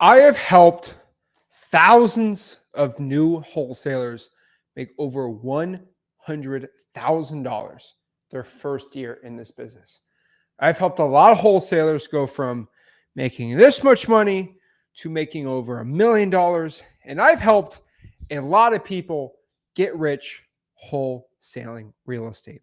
I have helped thousands of new wholesalers make over $100,000 their first year in this business. I've helped a lot of wholesalers go from making this much money to making over $1 million. And I've helped a lot of people get rich wholesaling real estate.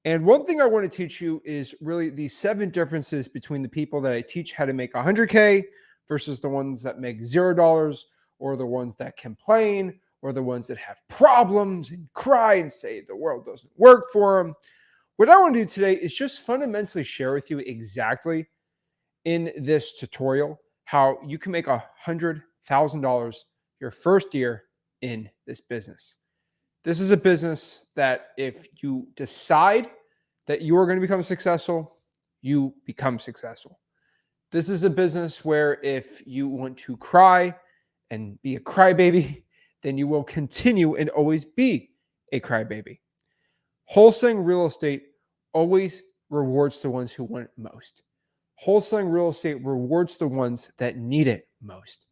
And one thing I want to teach you is really the 7 differences between the people that I teach how to make 100K versus the ones that make $0, or the ones that complain, or the ones that have problems and cry and say the world doesn't work for them. What I want to do today is just fundamentally share with you exactly in this tutorial how you can make $100,000 your first year in this business. This is a business that if you decide that you are going to become successful, you become successful. This is a business where if you want to cry and be a crybaby, then you will continue and always be a crybaby. Wholesaling real estate always rewards the ones who want it most. Wholesaling real estate rewards the ones that need it most.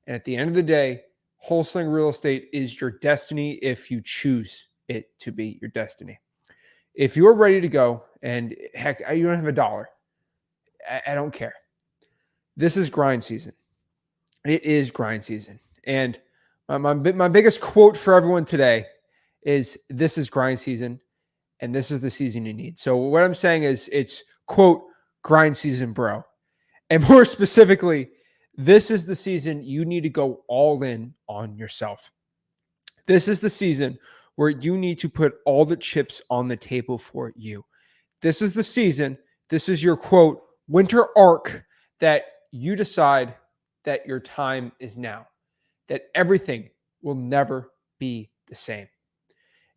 And at the end of the day, wholesaling real estate is your destiny if you choose it to be your destiny. If you're ready to go, and heck, you don't have a dollar, I don't care. This is grind season. It is grind season. And my biggest quote for everyone today is, this is grind season, and this is the season you need. So what I'm saying is, it's, quote, grind season, bro. And more specifically, this is the season you need to go all in on yourself. This is the season where you need to put all the chips on the table for you. This is the season, this is your, quote, winter arc, that you decide that your time is now, that everything will never be the same.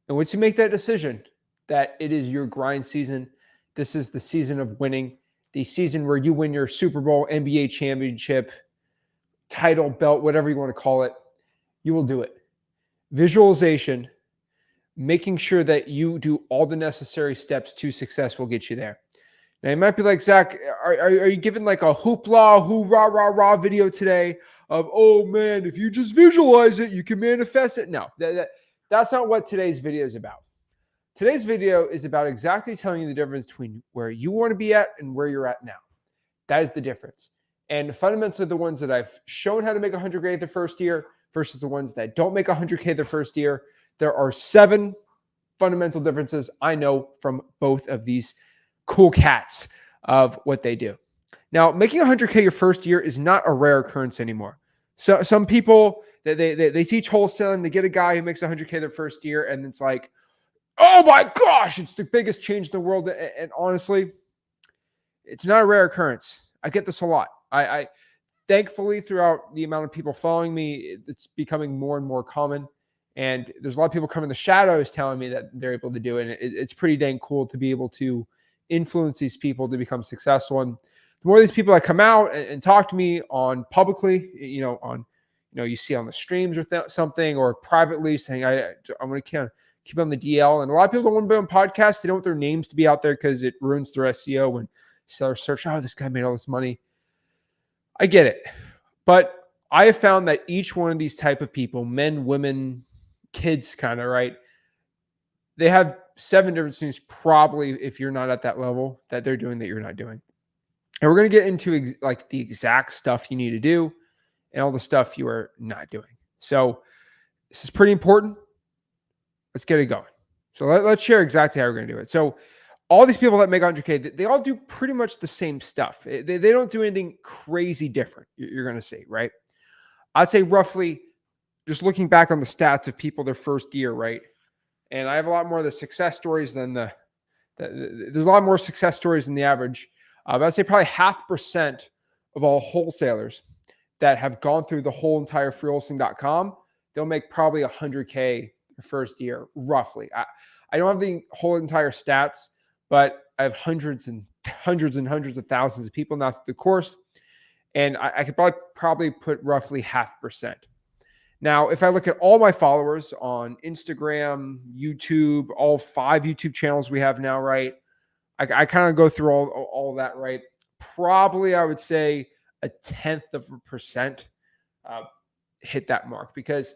And once you make that decision, that it is your grind season, this is the season of winning, the season where you win your Super Bowl, NBA championship, title, belt, whatever you want to call it, you will do it. Visualization, making sure that you do all the necessary steps to success will get you there. Now, you might be like, Zach, are you giving like a hoopla, hoorah, rah, rah video today of, oh man, if you just visualize it, you can manifest it? No, that's not what today's video is about. Today's video is about exactly telling you the difference between where you want to be at and where you're at now. That is the difference. And fundamentally, the ones that I've shown how to make 100K the first year versus the ones that don't make 100K the first year, there are 7 fundamental differences I know from both of these cool cats of what they do. Now, making 100K your first year is not a rare occurrence anymore. So some people, they teach wholesaling, they get a guy who makes 100K their first year, and it's like, oh my gosh, it's the biggest change in the world. And honestly, it's not a rare occurrence. I get this a lot. I thankfully, throughout the amount of people following me, it's becoming more and more common. And there's a lot of people coming in the shadows telling me that they're able to do it. And it's pretty dang cool to be able to influence these people to become successful. And the more of these people that come out and talk to me on publicly, you see on the streams or something, or privately saying, I'm going to keep on the DL. And a lot of people don't want to be on podcasts. They don't want their names to be out there because it ruins their SEO when sellers search, oh, this guy made all this money. I get it. But I have found that each one of these type of people, men, women, kids, kind of, right? They have 7 different things, probably, if you're not at that level, that they're doing that you're not doing. And we're going to get into like the exact stuff you need to do and all the stuff you are not doing. So this is pretty important. Let's get it going. So let's share exactly how we're going to do it. So all these people that make 100K, they all do pretty much the same stuff. They don't do anything crazy different, you're going to see, right? I'd say roughly, just looking back on the stats of people their first year, right? And I have a lot more of the success stories than there's a lot more success stories than the average. But I'd say probably 0.5% of all wholesalers that have gone through the whole entire freewholesaling.com, they'll make probably 100K the first year, roughly. I don't have the whole entire stats, but I have hundreds and hundreds of thousands of people now through the course. And I could probably put roughly 0.5%. Now, if I look at all my followers on Instagram, YouTube, all 5 YouTube channels we have now, right? I kind of go through all of that, right? Probably, I would say a 0.1% hit that mark, because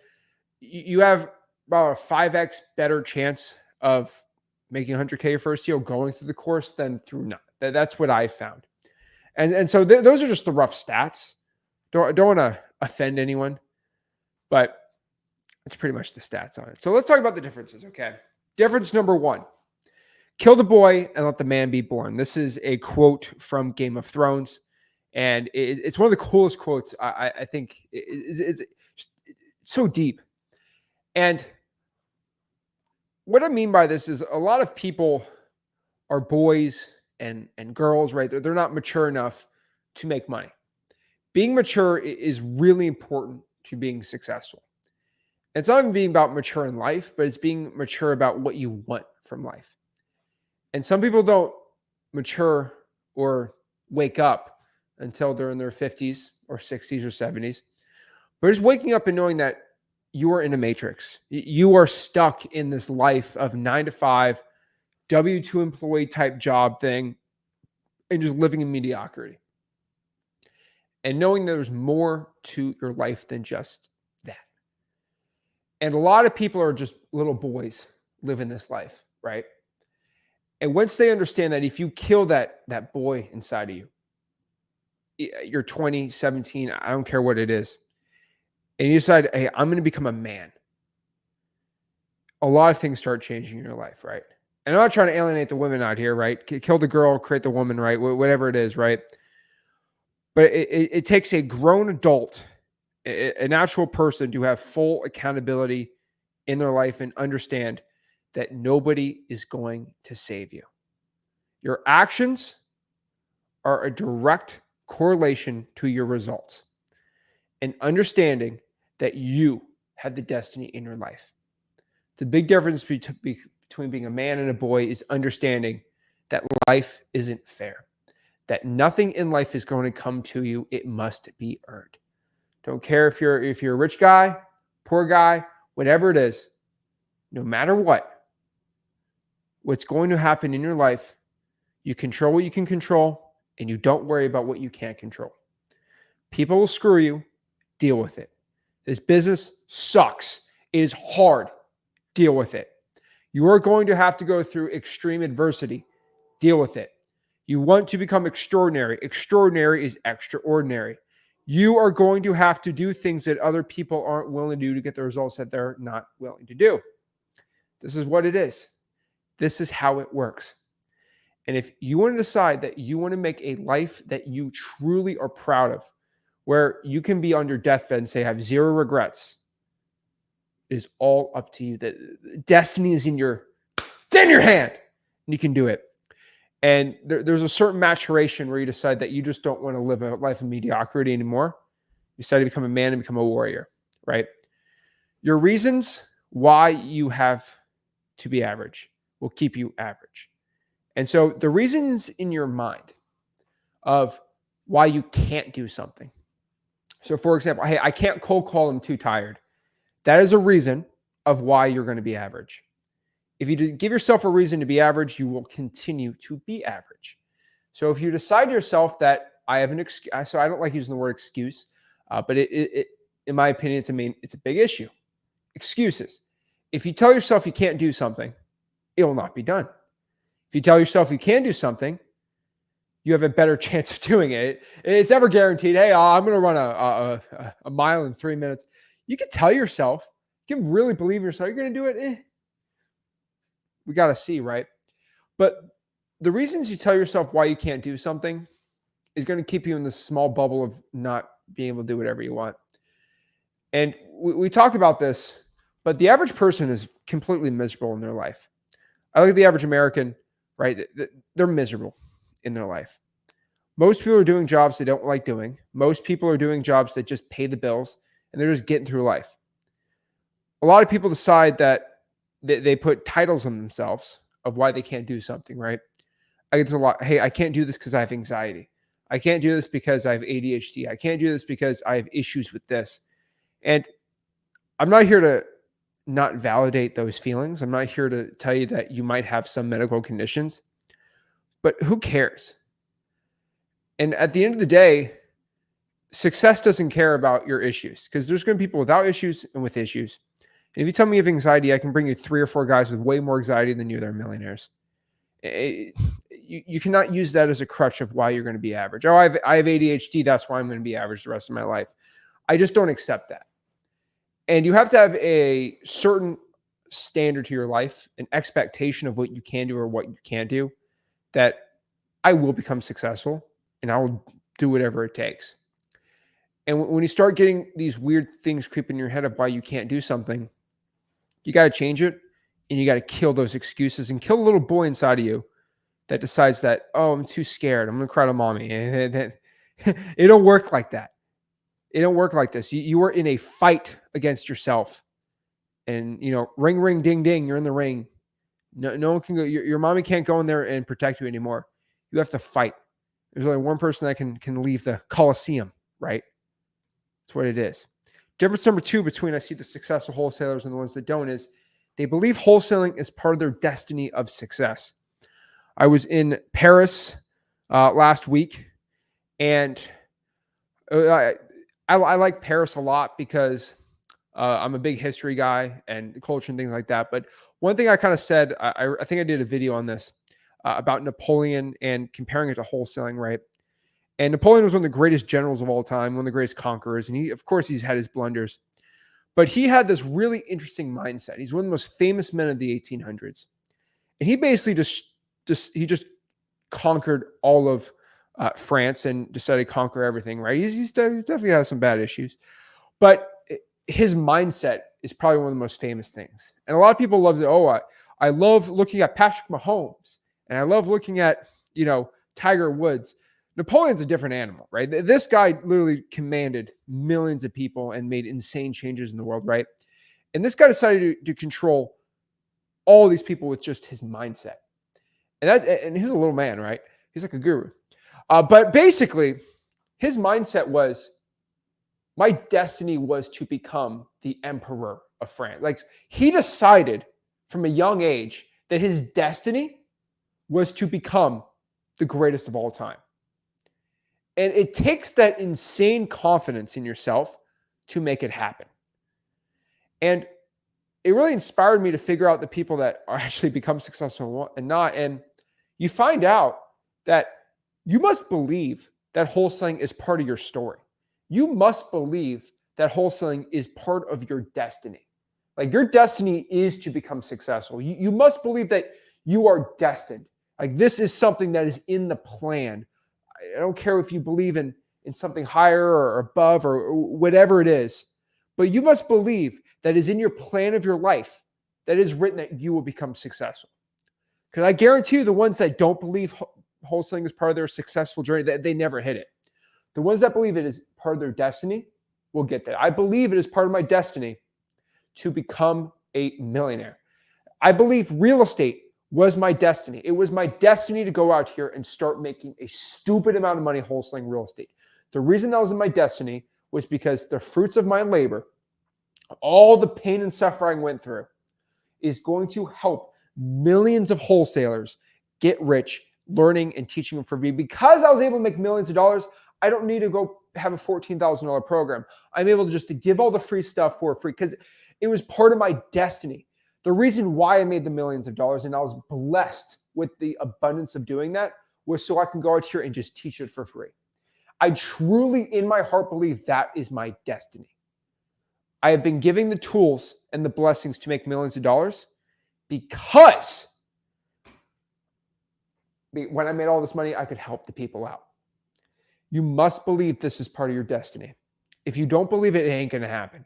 you have about a 5x better chance of making 100K your first year going through the course than through not. That's what I found. And so those are just the rough stats. Don't want to offend anyone, but it's pretty much the stats on it. So let's talk about the differences, okay? Difference number one: kill the boy and let the man be born. This is a quote from Game of Thrones, and it's one of the coolest quotes. I think it's so deep. And what I mean by this is a lot of people are boys and girls, right? They're not mature enough to make money. Being mature is really important to being successful. It's not even being about mature in life, but it's being mature about what you want from life. And some people don't mature or wake up until they're in their 50s or 60s or 70s. But just waking up and knowing that you are in a matrix. You are stuck in this life of 9 to 5, W-2 employee type job thing, and just living in mediocrity. And knowing there's more to your life than just that. And a lot of people are just little boys living this life, right? And once they understand that if you kill that boy inside of you, you're 20, 17, I don't care what it is, and you decide, hey, I'm going to become a man, a lot of things start changing in your life, right? And I'm not trying to alienate the women out here, right? Kill the girl, create the woman, right? Whatever it is, right? But it takes a grown adult, an actual person, to have full accountability in their life and understand that nobody is going to save you. Your actions are a direct correlation to your results, and understanding that you have the destiny in your life. The big difference between being a man and a boy is understanding that life isn't fair, that nothing in life is going to come to you. It must be earned. Don't care if you're a rich guy, poor guy, whatever it is, no matter what's going to happen in your life, you control what you can control, and you don't worry about what you can't control. People will screw you. Deal with it. This business sucks. It is hard. Deal with it. You are going to have to go through extreme adversity. Deal with it. You want to become extraordinary. Extraordinary is extraordinary. You are going to have to do things that other people aren't willing to do to get the results that they're not willing to do. This is what it is. This is how it works. And if you want to decide that you want to make a life that you truly are proud of, where you can be on your deathbed and say, I have zero regrets, it is all up to you. That destiny is in your hand, and you can do it. And there's a certain maturation where you decide that you just don't want to live a life of mediocrity anymore. You decide to become a man and become a warrior, right? Your reasons why you have to be average will keep you average. And so the reasons in your mind of why you can't do something. So for example, hey, I can't cold call, I'm too tired. That is a reason of why you're going to be average. If you give yourself a reason to be average, you will continue to be average. So if you decide to yourself that I have an excuse, so I don't like using the word excuse, but it in my opinion, it's a big issue. Excuses. If you tell yourself you can't do something, it will not be done. If you tell yourself you can do something, you have a better chance of doing it. It's never guaranteed. Hey, I'm going to run a mile in 3 minutes. You can tell yourself, you can really believe in yourself, you're going to do it. We got to see, right? But the reasons you tell yourself why you can't do something is going to keep you in this small bubble of not being able to do whatever you want. And we talked about this, but the average person is completely miserable in their life. I look at the average American, right? They're miserable in their life. Most people are doing jobs they don't like doing. Most people are doing jobs that just pay the bills, and they're just getting through life. A lot of people decide that they put titles on themselves of why they can't do something, right? I get a lot. Hey, I can't do this because I have anxiety. I can't do this because I have ADHD. I can't do this because I have issues with this. And I'm not here to not validate those feelings. I'm not here to tell you that you might have some medical conditions, but who cares? And at the end of the day, success doesn't care about your issues, because there's going to be people without issues and with issues. And if you tell me you have anxiety, I can bring you 3 or 4 guys with way more anxiety than you that are millionaires. You cannot use that as a crutch of why you're going to be average. Oh, I have ADHD. That's why I'm going to be average the rest of my life. I just don't accept that. And you have to have a certain standard to your life, an expectation of what you can do or what you can't do, that I will become successful and I will do whatever it takes. And when you start getting these weird things creep in your head of why you can't do something, you got to change it, and you got to kill those excuses and kill the little boy inside of you that decides that, oh, I'm too scared, I'm going to cry to mommy. And it don't work like that. It don't work like this. You are in a fight against yourself. And, ring, ring, ding, ding, you're in the ring. No one can go. Your mommy can't go in there and protect you anymore. You have to fight. There's only one person that can leave the Coliseum, right? That's what it is. Difference number 2 between I see the successful wholesalers and the ones that don't is they believe wholesaling is part of their destiny of success. I was in Paris last week, and I like Paris a lot because I'm a big history guy and the culture and things like that. But one thing I kind of said, I think I did a video on this about Napoleon and comparing it to wholesaling, right? And Napoleon was one of the greatest generals of all time, one of the greatest conquerors. And of course, he's had his blunders. But he had this really interesting mindset. He's one of the most famous men of the 1800s. And he basically just conquered all of France and decided to conquer everything, right? He definitely has some bad issues. But his mindset is probably one of the most famous things. And a lot of people love it. I love looking at Patrick Mahomes. And I love looking at, Tiger Woods. Napoleon's a different animal, right? This guy literally commanded millions of people and made insane changes in the world, right? And this guy decided to control all these people with just his mindset. And he's a little man, right? He's like a guru. But basically, his mindset was, my destiny was to become the emperor of France. Like, he decided from a young age that his destiny was to become the greatest of all time. And it takes that insane confidence in yourself to make it happen. And it really inspired me to figure out the people that are actually become successful and not. And you find out that you must believe that wholesaling is part of your story. You must believe that wholesaling is part of your destiny. Like, your destiny is to become successful. You must believe that you are destined. Like, this is something that is in the plan. I don't care if you believe in something higher or above or whatever it is, but you must believe that is in your plan of your life, that is written that you will become successful. Because I guarantee you, the ones that don't believe wholesaling is part of their successful journey, that they never hit it. The ones that believe it is part of their destiny will get that. I believe it is part of my destiny to become a millionaire. I believe real estate was my destiny. It was my destiny to go out here and start making a stupid amount of money wholesaling real estate. The reason that was in my destiny was because the fruits of my labor, all the pain and suffering I went through, is going to help millions of wholesalers get rich, learning and teaching them for free. Because I was able to make millions of dollars, I don't need to go have a $14,000 program. I'm able to just give all the free stuff for free because it was part of my destiny. The reason why I made the millions of dollars and I was blessed with the abundance of doing that was so I can go out here and just teach it for free. I truly, in my heart, believe that is my destiny. I have been giving the tools and the blessings to make millions of dollars because when I made all this money, I could help the people out. You must believe this is part of your destiny. If you don't believe it, it ain't going to happen.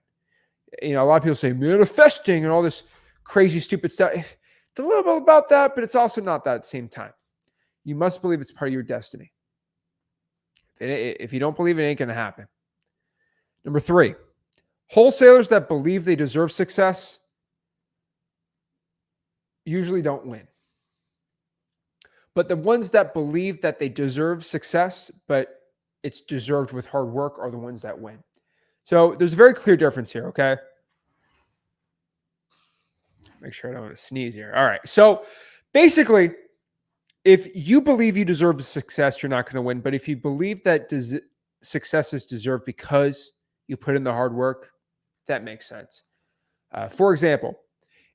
A lot of people say manifesting and all this crazy, stupid stuff. It's a little bit about that, but it's also not that at the same time. You must believe it's part of your destiny. If you don't believe it, ain't going to happen. Number 3, wholesalers that believe they deserve success usually don't win. But the ones that believe that they deserve success, but it's deserved with hard work, are the ones that win. So there's a very clear difference here, okay? Make sure I don't want to sneeze here. All right. So basically, if you believe you deserve success, you're not going to win. But if you believe that success is deserved because you put in the hard work, that makes sense. For example,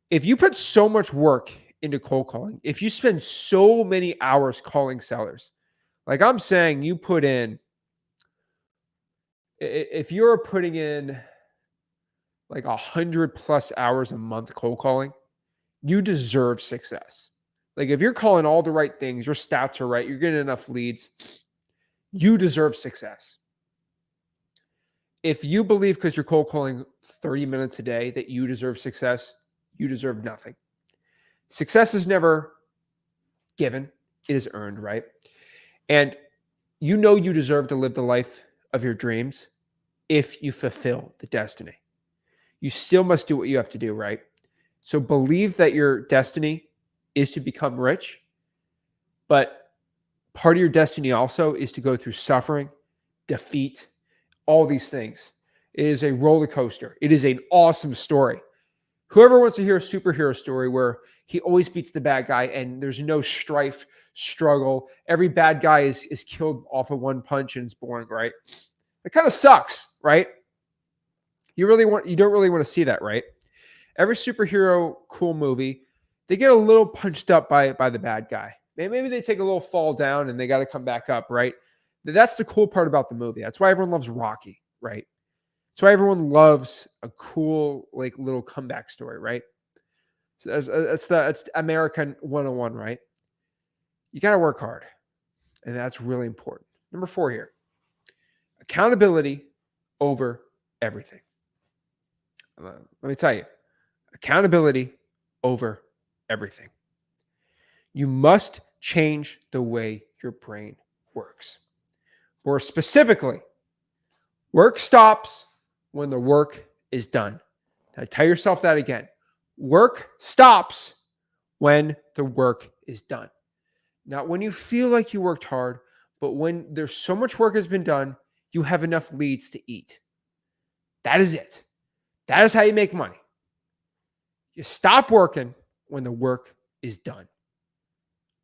if you put so much work into cold calling, if you spend so many hours calling sellers, like I'm saying, you put in, if you're putting in like 100+ hours a month cold calling, you deserve success. Like if you're calling all the right things, your stats are right, you're getting enough leads, you deserve success. If you believe because you're cold calling 30 minutes a day that you deserve success, you deserve nothing. Success is never given, it is earned, right? And you know you deserve to live the life of your dreams if you fulfill the destiny. You still must do what you have to do, right? So believe that your destiny is to become rich, but part of your destiny also is to go through suffering, defeat, all these things. It is a roller coaster. It is an awesome story. Whoever wants to hear a superhero story where he always beats the bad guy and there's no strife, struggle, every bad guy is killed off of one punch and it's boring, right? It kind of sucks, right? You don't really want to see that, right? Every superhero cool movie, they get a little punched up by the bad guy. Maybe they take a little fall down and they got to come back up, right? That's the cool part about the movie. That's why everyone loves Rocky, right? That's why everyone loves a cool, like, little comeback story, right? So it's American 101, right? You got to work hard, and that's really important. Number 4 here, accountability over everything. Let me tell you, accountability over everything. You must change the way your brain works. More specifically, work stops when the work is done. Now tell yourself that again. Work stops when the work is done. Not when you feel like you worked hard, but when there's so much work has been done, you have enough leads to eat. That is it. That is how you make money. You stop working when the work is done.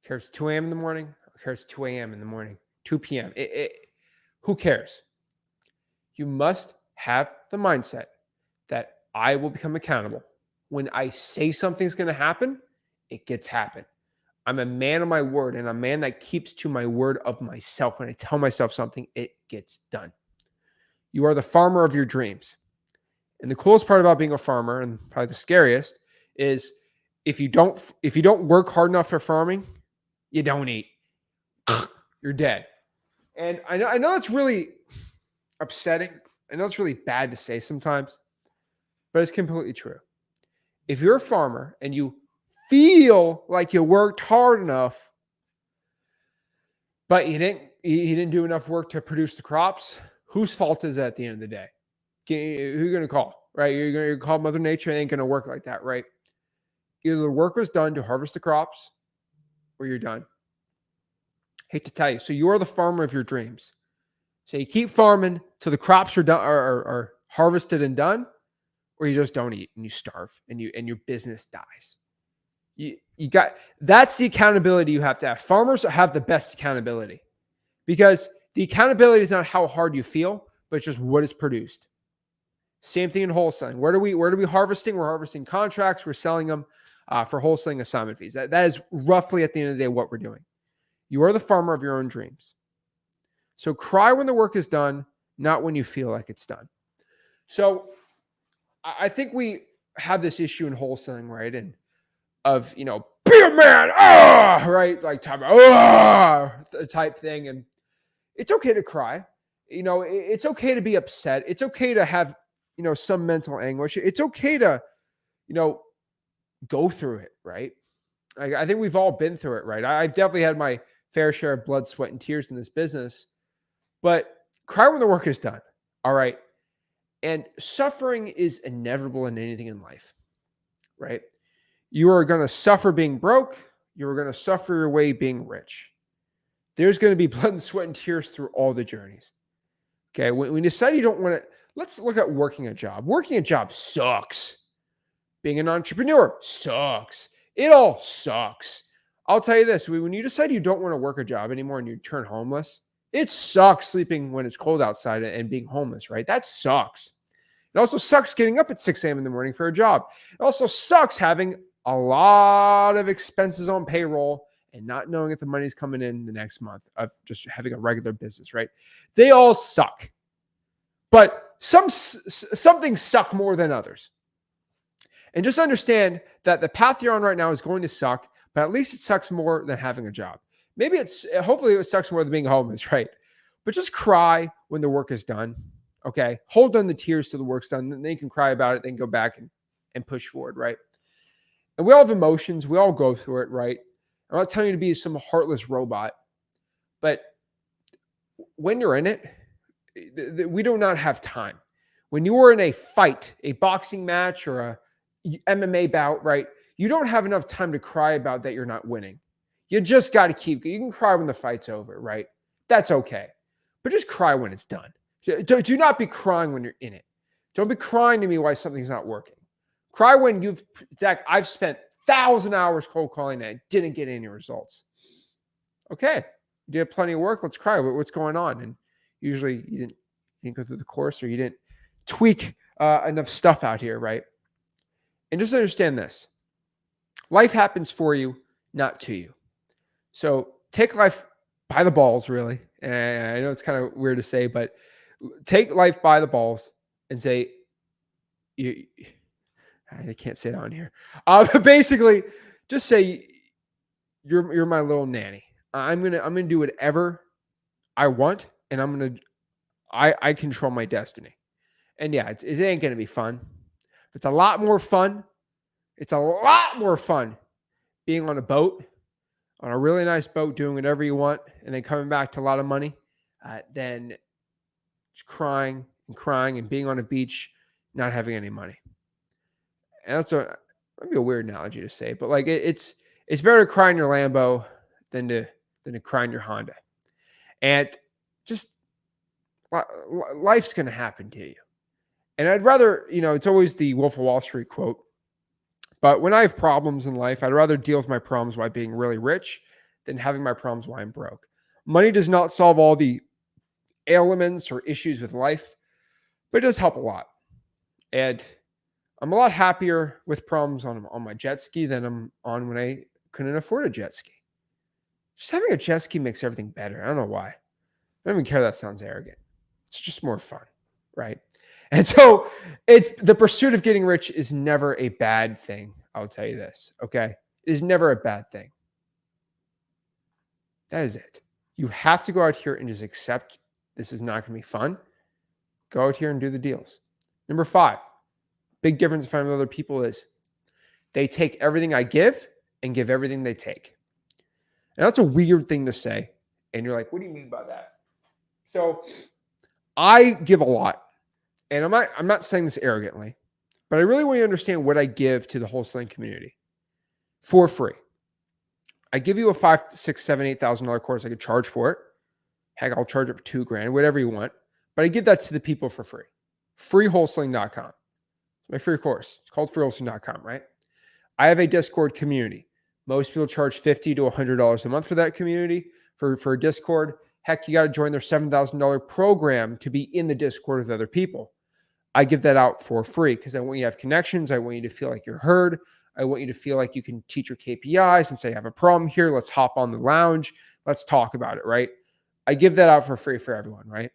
Cares 2 a.m. in the morning, cares 2 a.m. in the morning, 2 p.m. Who cares? You must have the mindset that I will become accountable. When I say something's going to happen, it gets happen. I'm a man of my word, and I'm a man that keeps to my word of myself. When I tell myself something, it gets done. You are the farmer of your dreams. And the coolest part about being a farmer, and probably the scariest, is if you don't work hard enough for farming, you don't eat. You're dead. And I know that's really upsetting. I know it's really bad to say sometimes, but it's completely true. If you're a farmer and you feel like you worked hard enough, but you didn't do enough work to produce the crops, whose fault is it at the end of the day? Who are you going to call, right? You're going to call Mother Nature. It ain't going to work like that, right? Either the work was done to harvest the crops or you're done. Hate to tell you. So you are the farmer of your dreams. So you keep farming till the crops are done, are harvested and done, or you just don't eat and you starve and your business dies. You got, that's the accountability you have to have. Farmers have the best accountability because the accountability is not how hard you feel, but it's just what is produced. Same thing in wholesaling. Where do we harvesting? We're harvesting contracts. We're selling them for wholesaling assignment fees. That is roughly at the end of the day what we're doing. You are the farmer of your own dreams. So cry when the work is done, not when you feel like it's done. So I think we have this issue in wholesaling, right? And of, be a man, right? Like type thing. And it's okay to cry. It's okay to be upset. It's okay to have, some mental anguish. It's okay to, go through it, right? I think we've all been through it, right? I've definitely had my fair share of blood, sweat, and tears in this business, but cry when the work is done. All right. And suffering is inevitable in anything in life, right? You are going to suffer being broke. You are going to suffer your way being rich. There's going to be blood and sweat and tears through all the journeys. Okay. When you decide you don't want to, let's look at working a job. Working a job sucks. Being an entrepreneur sucks. It all sucks. I'll tell you this. When you decide you don't want to work a job anymore and you turn homeless, It sucks sleeping when it's cold outside and being homeless, right? That sucks. It also sucks getting up at 6 a.m. in the morning for a job. It also sucks having a lot of expenses on payroll and not knowing if the money's coming in the next month of just having a regular business, right? They all suck. But some things suck more than others. And just understand that the path you're on right now is going to suck, but at least it sucks more than having a job. Hopefully it sucks more than being homeless, right? But just cry when the work is done. Okay. Hold on the tears till the work's done. Then you can cry about it, then go back and push forward, right? And we all have emotions. We all go through it, right? I'm not telling you to be some heartless robot, but when you're in it, we do not have time. When you are in a fight, a boxing match or a MMA bout, right? You don't have enough time to cry about that you're not winning. You just got to you can cry when the fight's over, right? That's okay. But just cry when it's done. Do not be crying when you're in it. Don't be crying to me why something's not working. Cry when Zach, I've spent 1,000 hours cold calling and I didn't get any results. Okay. You did plenty of work. Let's cry. What's going on? And usually you didn't go through the course or you didn't tweak enough stuff out here, right? And just understand this. Life happens for you, not to you. So take life by the balls, really. And I know it's kind of weird to say, but take life by the balls and say, I can't say that on here. But basically, just say, you're my little nanny. I'm gonna do whatever I want, and I control my destiny. And yeah, it ain't gonna be fun. It's a lot more fun. It's a lot more fun being on a boat, on a really nice boat, doing whatever you want, and then coming back to a lot of money, than just crying and being on a beach, not having any money. And that's might be a weird analogy to say, but like it's better to cry in your Lambo than to cry in your Honda. And just life's going to happen to you. And I'd rather, it's always the Wolf of Wall Street quote. But when I have problems in life, I'd rather deal with my problems while being really rich than having my problems while I'm broke. Money does not solve all the ailments or issues with life, but it does help a lot. And I'm a lot happier with problems on my jet ski than I'm on when I couldn't afford a jet ski. Just having a jet ski makes everything better. I don't know why. I don't even care that sounds arrogant. It's just more fun, right? And so it's the pursuit of getting rich is never a bad thing. I'll tell you this, okay? It is never a bad thing. That is it. You have to go out here and just accept this is not going to be fun. Go out here and do the deals. Number 5, big difference if I'm with other people is they take everything I give and give everything they take. And that's a weird thing to say. And you're like, what do you mean by that? So I give a lot. And I'm not saying this arrogantly, but I really want you to understand what I give to the wholesaling community for free. I give you a $5,000, $6,000, $7,000, $8,000 course. I could charge for it. Heck, I'll charge it for $2,000, whatever you want. But I give that to the people for free. Freewholesaling.com. It's my free course. It's called freewholesaling.com, right? I have a Discord community. Most people charge $50 to $100 a month for that community for Discord. Heck, you got to join their $7,000 program to be in the Discord with other people. I give that out for free because I want you to have connections. I want you to feel like you're heard. I want you to feel like you can teach your KPIs and say, I have a problem here. Let's hop on the lounge. Let's talk about it, right? I give that out for free for everyone, right?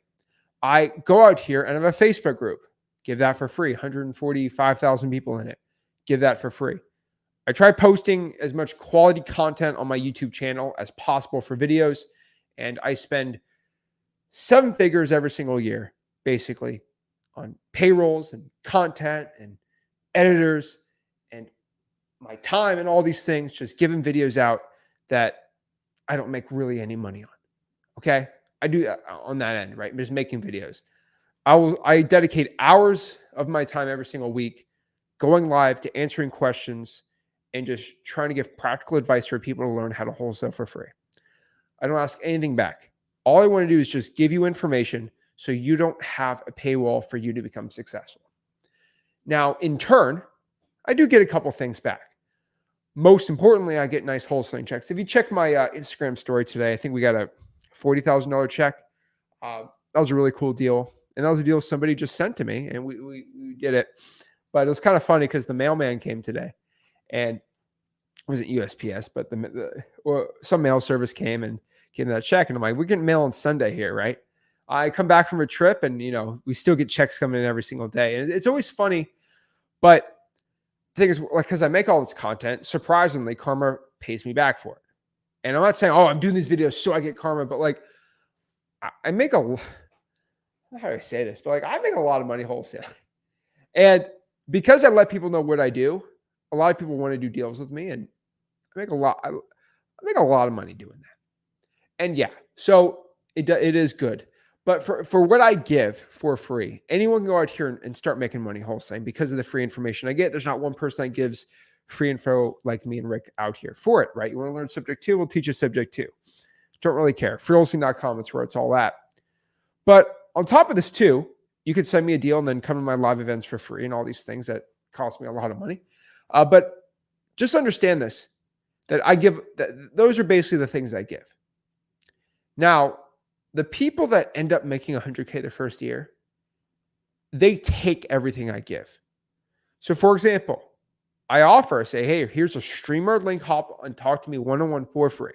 I go out here and have a Facebook group. Give that for free. 145,000 people in it. Give that for free. I try posting as much quality content on my YouTube channel as possible for videos. And I spend 7 figures every single year, basically, on payrolls and content and editors and my time and all these things, just giving videos out that I don't make really any money on. Okay. I do that on that end, right? I'm just making videos. I dedicate hours of my time every single week going live to answering questions and just trying to give practical advice for people to learn how to wholesale for free. I don't ask anything back. All I want to do is just give you information so you don't have a paywall for you to become successful. Now, in turn, I do get a couple things back. Most importantly, I get nice wholesaling checks. If you check my Instagram story today, I think we got a $40,000 check. That was a really cool deal. And that was a deal somebody just sent to me, and we did it. But it was kind of funny because the mailman came today, and it wasn't USPS, but or some mail service came and gave me that check. And I'm like, we're getting mail on Sunday here, right? I come back from a trip, and we still get checks coming in every single day. And it's always funny, but the thing is, like, because I make all this content, surprisingly, karma pays me back for it. And I'm not saying, oh, I'm doing these videos so I get karma, but like, I make how do I say this? But like, I make a lot of money wholesaling. And because I let people know what I do, a lot of people want to do deals with me, and I make a lot of money doing that. And yeah, so it is good. But for what I give for free, anyone can go out here and start making money wholesaling because of the free information I get. There's not one person that gives free info like me and Rick out here for it, right? You want to learn subject 2? We'll teach you subject 2. Don't really care. Freewholesaling.com, it's where it's all at. But on top of this too, you could send me a deal and then come to my live events for free and all these things that cost me a lot of money. But just understand this, that I give, those are basically the things I give. Now, the people that end up making 100K their first year, they take everything I give. So for example, I say, hey, here's a StreamYard link, hop and talk to me one-on-one for free.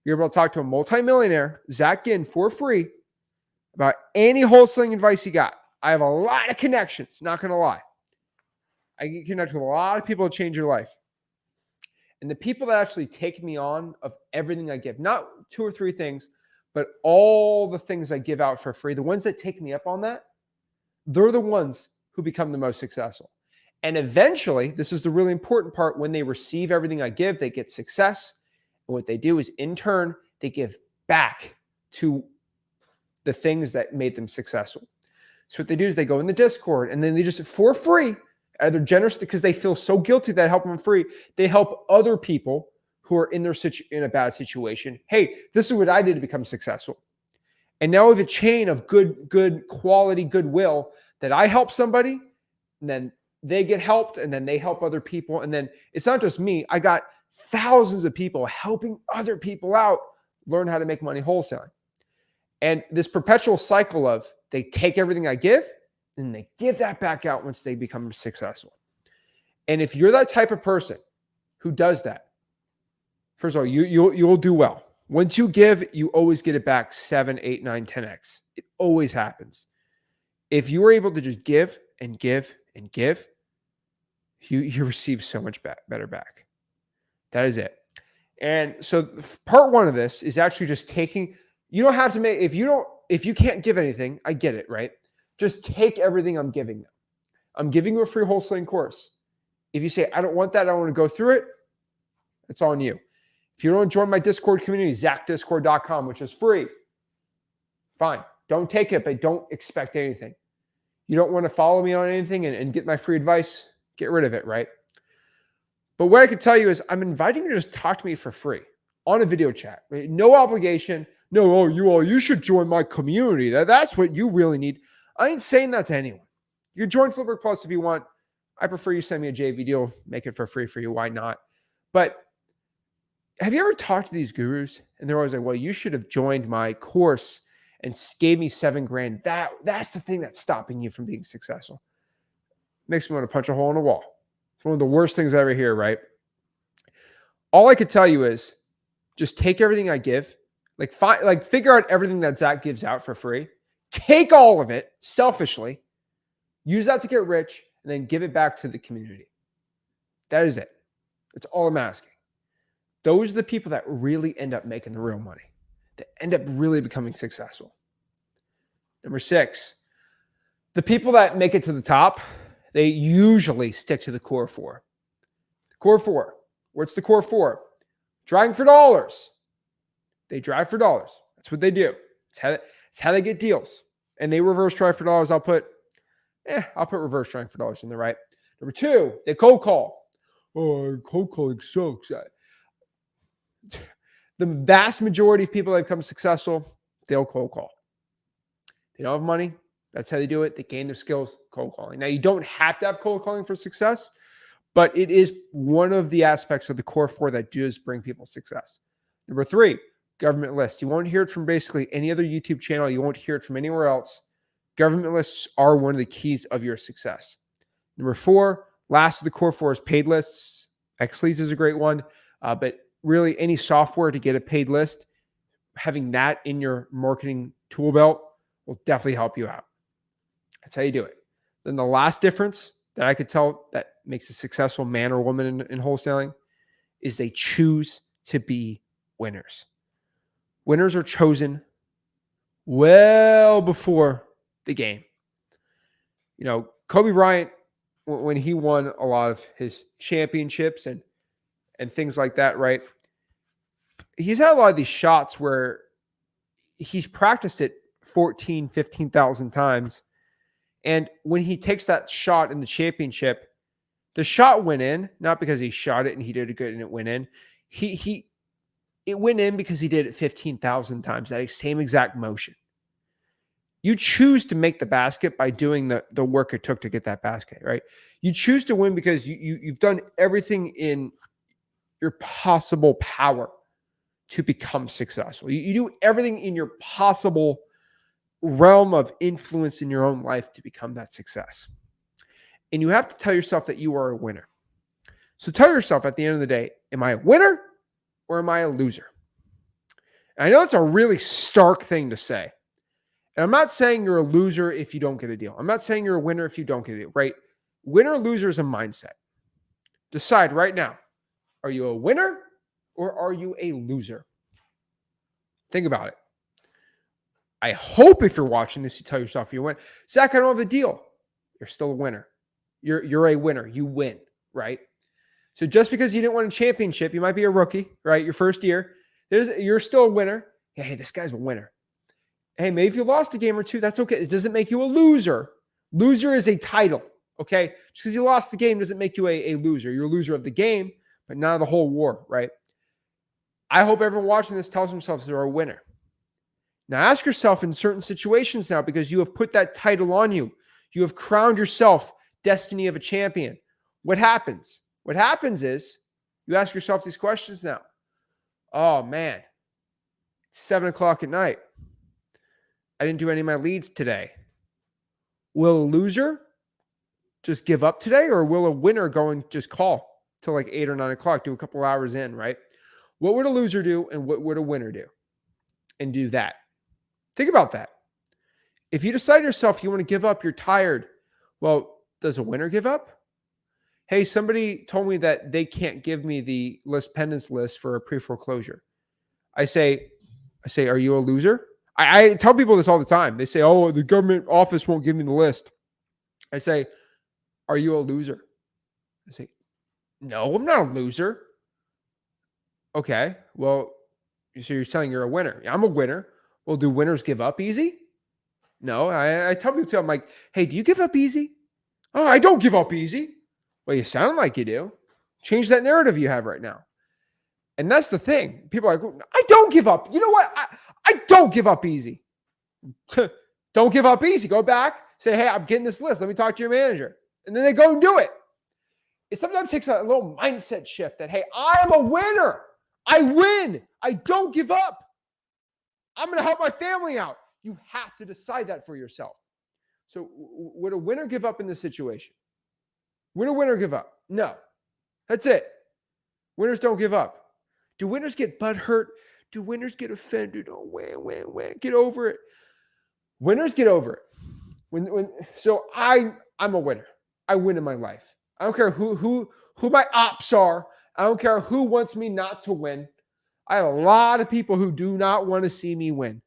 You're able to talk to a multimillionaire, Zach Ginn, for free about any wholesaling advice you got. I have a lot of connections, not going to lie. I can connect with a lot of people to change your life. And the people that actually take me on of everything I give, not 2 or 3 things, but all the things I give out for free, the ones that take me up on that, they're the ones who become the most successful. And eventually, this is the really important part, when they receive everything I give, they get success. And what they do is, in turn, they give back to the things that made them successful. So what they do is they go in the Discord, and then they just, for free, they're generous because they feel so guilty that help them free. They help other people who are in a bad situation. Hey, this is what I did to become successful. And now we have a chain of good quality goodwill that I help somebody, and then they get helped, and then they help other people. And then it's not just me. I got thousands of people helping other people out learn how to make money wholesaling. And this perpetual cycle of they take everything I give and they give that back out once they become successful. And if you're that type of person who does that, first of all, you'll do well. Once you give, you always get it back 7, 8, 9, 10x. It always happens. If you are able to just give and give and give, you receive so much better back. That is it. And so part 1 of this is actually just taking, you don't have to make, if you can't give anything, I get it, right? Just take everything I'm giving them. I'm giving you a free wholesaling course. If you say, I don't want that, I want to go through it, it's on you. If you don't join my Discord community, zachdiscord.com, which is free, fine. Don't take it, but don't expect anything. You don't want to follow me on anything and get my free advice, get rid of it, right? But what I can tell you is I'm inviting you to just talk to me for free on a video chat. Right? No obligation. No, you should join my community. That's what you really need. I ain't saying that to anyone. You join Flipboard Plus if you want. I prefer you send me a JV deal, make it for free for you. Why not? But have you ever talked to these gurus? And they're always like, well, you should have joined my course and gave me $7,000. That's the thing that's stopping you from being successful. Makes me want to punch a hole in the wall. It's one of the worst things I ever hear, right? All I could tell you is just take everything I give, figure out everything that Zach gives out for free, take all of it selfishly, use that to get rich, and then give it back to the community. That is it. That's all I'm asking. Those are the people that really end up making the real money, that end up really becoming successful. Number 6, the people that make it to the top, they usually stick to the core 4. The core 4. What's the core 4? Driving for dollars. They drive for dollars. That's what they do. It's how they get deals. And they reverse drive for dollars. I'll put reverse driving for dollars in the right. Number 2, they cold call. Oh, cold calling sucks. The vast majority of people that become successful, they'll cold call. They don't have money. That's how they do it. They gain their skills, cold calling. Now, you don't have to have cold calling for success, but it is one of the aspects of the core 4 that does bring people success. Number 3, government list. You won't hear it from basically any other YouTube channel. You won't hear it from anywhere else. Government lists are one of the keys of your success. Number 4, last of the core 4 is paid lists. Xleads is a great one, but really any software to get a paid list, having that in your marketing tool belt will definitely help you out. That's how you do it. Then the last difference that I could tell that makes a successful man or woman in wholesaling is they choose to be winners. Winners are chosen well before the game. You know, Kobe Bryant, when he won a lot of his championships and things like that, right? He's had a lot of these shots where he's practiced it 14, 15,000 times. And when he takes that shot in the championship, the shot went in, not because he shot it and he did it good and it went in. It went in because he did it 15,000 times, that same exact motion. You choose to make the basket by doing the work it took to get that basket, right? You choose to win because you've done everything in your possible power to become successful. You do everything in your possible realm of influence in your own life to become that success. And you have to tell yourself that you are a winner. So tell yourself at the end of the day, am I a winner or am I a loser? And I know it's a really stark thing to say. And I'm not saying you're a loser if you don't get a deal. I'm not saying you're a winner if you don't get a deal, right? Winner or loser is a mindset. Decide right now. Are you a winner or are you a loser? Think about it. I hope if you're watching this, you tell yourself you win. Zach, I don't have the deal. You're still a winner. You're a winner. You win, right? So just because you didn't win a championship, you might be a rookie, right? Your first year, you're still a winner. Hey, this guy's a winner. Hey, maybe if you lost a game or two, that's okay. It doesn't make you a loser. Loser is a title, okay? Just because you lost the game doesn't make you a loser. You're a loser of the game, but not of the whole war, right? I hope everyone watching this tells themselves they're a winner. Now ask yourself in certain situations now, because you have put that title on you. You have crowned yourself destiny of a champion. What happens? What happens is you ask yourself these questions now. Oh, man, 7 o'clock at night. I didn't do any of my leads today. Will a loser just give up today, or will a winner go and just call till like 8 or 9 o'clock, do a couple hours in, right? What would a loser do and what would a winner do? And do that. Think about that. If you decide yourself you want to give up, you're tired. Well, does a winner give up? Hey, somebody told me that they can't give me the list pendants list for a pre-foreclosure. I say, are you a loser? I tell people this all the time. They say, oh, the government office won't give me the list. I say, are you a loser? I say, no, I'm not a loser. Okay, well, so you're saying you're a winner. I'm a winner. Well, do winners give up easy? No, I tell people, I'm like, hey, do you give up easy? Oh, I don't give up easy. Well, you sound like you do. Change that narrative you have right now. And that's the thing. People are like, I don't give up. You know what? I don't give up easy. Don't give up easy. Go back, say, hey, I'm getting this list. Let me talk to your manager. And then they go and do it. It sometimes takes a little mindset shift that, hey, I'm a winner. I win. I don't give up. I'm going to help my family out. You have to decide that for yourself. So would a winner give up in this situation? Would a winner give up? No. That's it. Winners don't give up. Do winners get butthurt? Do winners get offended? Oh, wah. Get over it. Winners get over it. So I'm a winner. I win in my life. I don't care who my ops are. I don't care who wants me not to win. I have a lot of people who do not want to see me win.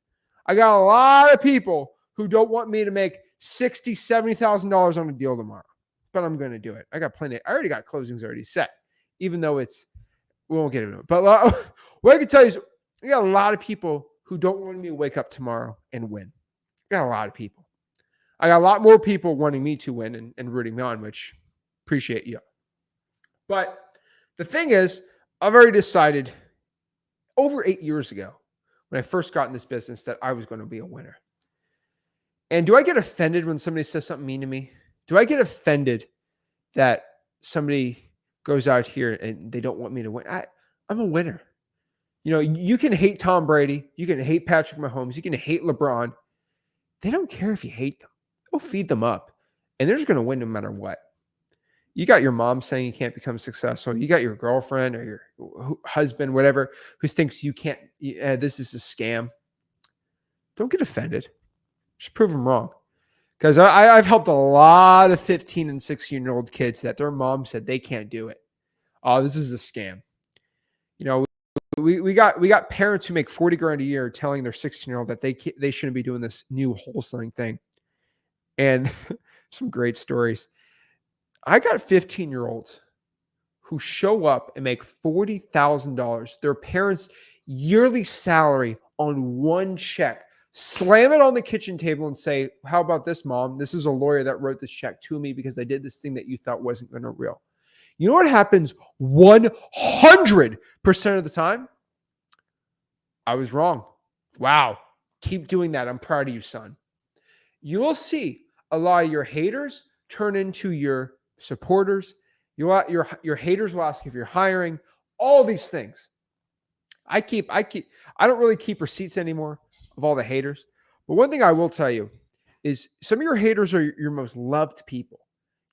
I got a lot of people who don't want me to make $60,000, $70,000 on a deal tomorrow. But I'm going to do it. I already got closings already set, even though we won't get into it. But what I can tell you is I got a lot of people who don't want me to wake up tomorrow and win. I got a lot of people. I got a lot more people wanting me to win and rooting me on, which appreciate you. But the thing is, I've already decided over 8 years ago when I first got in this business that I was going to be a winner. And do I get offended when somebody says something mean to me? Do I get offended that somebody goes out here and they don't want me to win? I'm a winner. You can hate Tom Brady. You can hate Patrick Mahomes. You can hate LeBron. They don't care if you hate them. They'll feed them up. And they're just going to win no matter what. You got your mom saying you can't become successful. You got your girlfriend or your husband, whatever, who thinks you can't, this is a scam. Don't get offended. Just prove them wrong. Because I've helped a lot of 15 and 16-year-old kids that their mom said they can't do it. Oh, this is a scam. We got parents who make 40 grand a year telling their 16-year-old that they shouldn't be doing this new wholesaling thing. And some great stories. I got 15-year-olds who show up and make $40,000, their parents' yearly salary on one check, slam it on the kitchen table and say, how about this, mom? This is a lawyer that wrote this check to me because I did this thing that you thought wasn't going to real. You know what happens 100% of the time? I was wrong. Wow. Keep doing that. I'm proud of you, son. You'll see a lot of your haters turn into your supporters. Your haters will ask if you're hiring, all these things. I don't really keep receipts anymore of all the haters. But one thing I will tell you is some of your haters are your most loved people.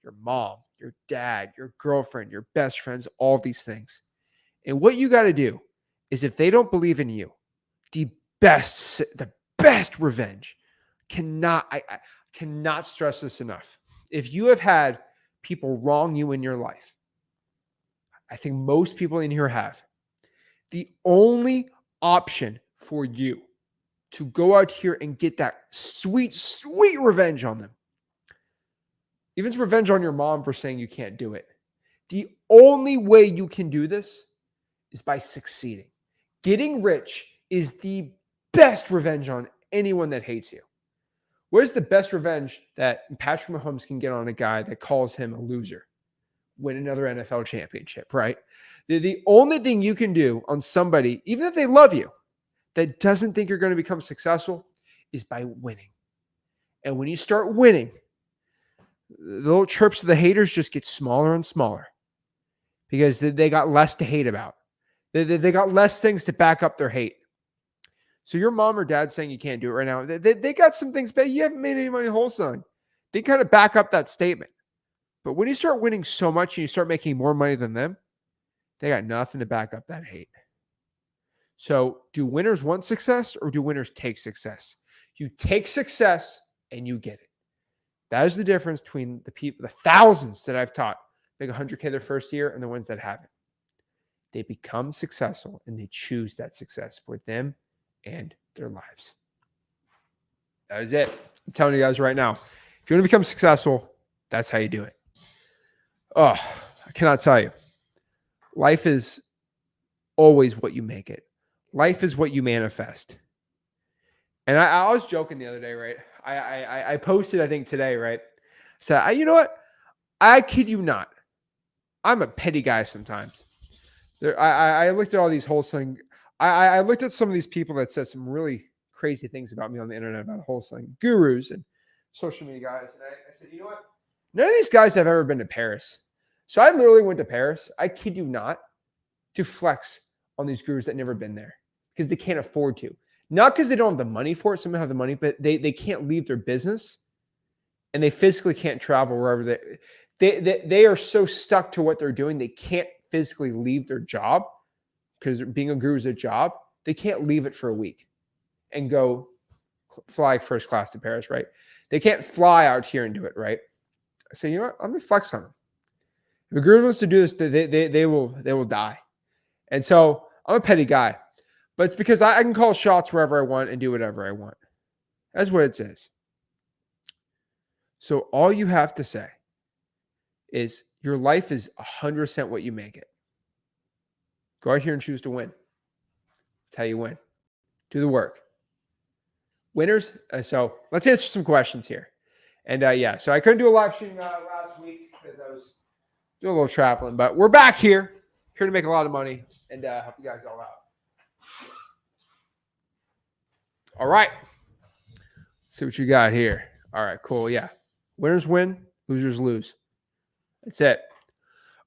Your mom, your dad, your girlfriend, your best friends, all these things. And what you got to do is if they don't believe in you, the best revenge I cannot stress this enough. If you have had people wrong you in your life, I think most people in here have, the only option for you to go out here and get that sweet, sweet revenge on them, even revenge on your mom for saying you can't do it, the only way you can do this is by succeeding. Getting rich is the best revenge on anyone that hates you. Where's the best revenge that Patrick Mahomes can get on a guy that calls him a loser? Win another NFL championship, right? The only thing you can do on somebody, even if they love you, that doesn't think you're going to become successful is by winning. And when you start winning, the little chirps of the haters just get smaller and smaller because they got less to hate about. They got less things to back up their hate. So your mom or dad saying you can't do it right now, they got some things, but you haven't made any money wholesaling. They kind of back up that statement. But when you start winning so much and you start making more money than them, they got nothing to back up that hate. So do winners want success or do winners take success? You take success and you get it. That is the difference between the people, the thousands that I've taught make 100K their first year and the ones that haven't. They become successful and they choose that success for them and their lives. That is it. I'm telling you guys right now, if you want to become successful, that's how you do it. Oh, I cannot tell you. Life is always what you make it. Life is what you manifest. And I was joking the other day, right? I posted, I think today, right? So you know what? I kid you not. I'm a petty guy sometimes. I looked at all these wholesaling. I looked at some of these people that said some really crazy things about me on the internet about wholesaling gurus and social media guys. And I said, you know what? None of these guys have ever been to Paris. So I literally went to Paris. I kid you not, to flex on these gurus that never been there because they can't afford to. Not because they don't have the money for it. Some have the money, but they can't leave their business and they physically can't travel wherever they are so stuck to what they're doing. They can't physically leave their job because being a guru is a job. They can't leave it for a week and go fly first class to Paris, right? They can't fly out here and do it, right? I say, you know what? I'm going to flex on them. If a guru wants to do this, they will die. And so I'm a petty guy, but it's because I can call shots wherever I want and do whatever I want. That's what it is. So all you have to say is your life is 100% what you make it. Go out here and choose to win. That's how you win. Do the work. Winners. So let's answer some questions here. And so I couldn't do a live stream last week because I was doing a little traveling, but we're back here to make a lot of money and help you guys all out. All right. Let's see what you got here. All right, cool. Yeah. Winners win, losers lose. That's it.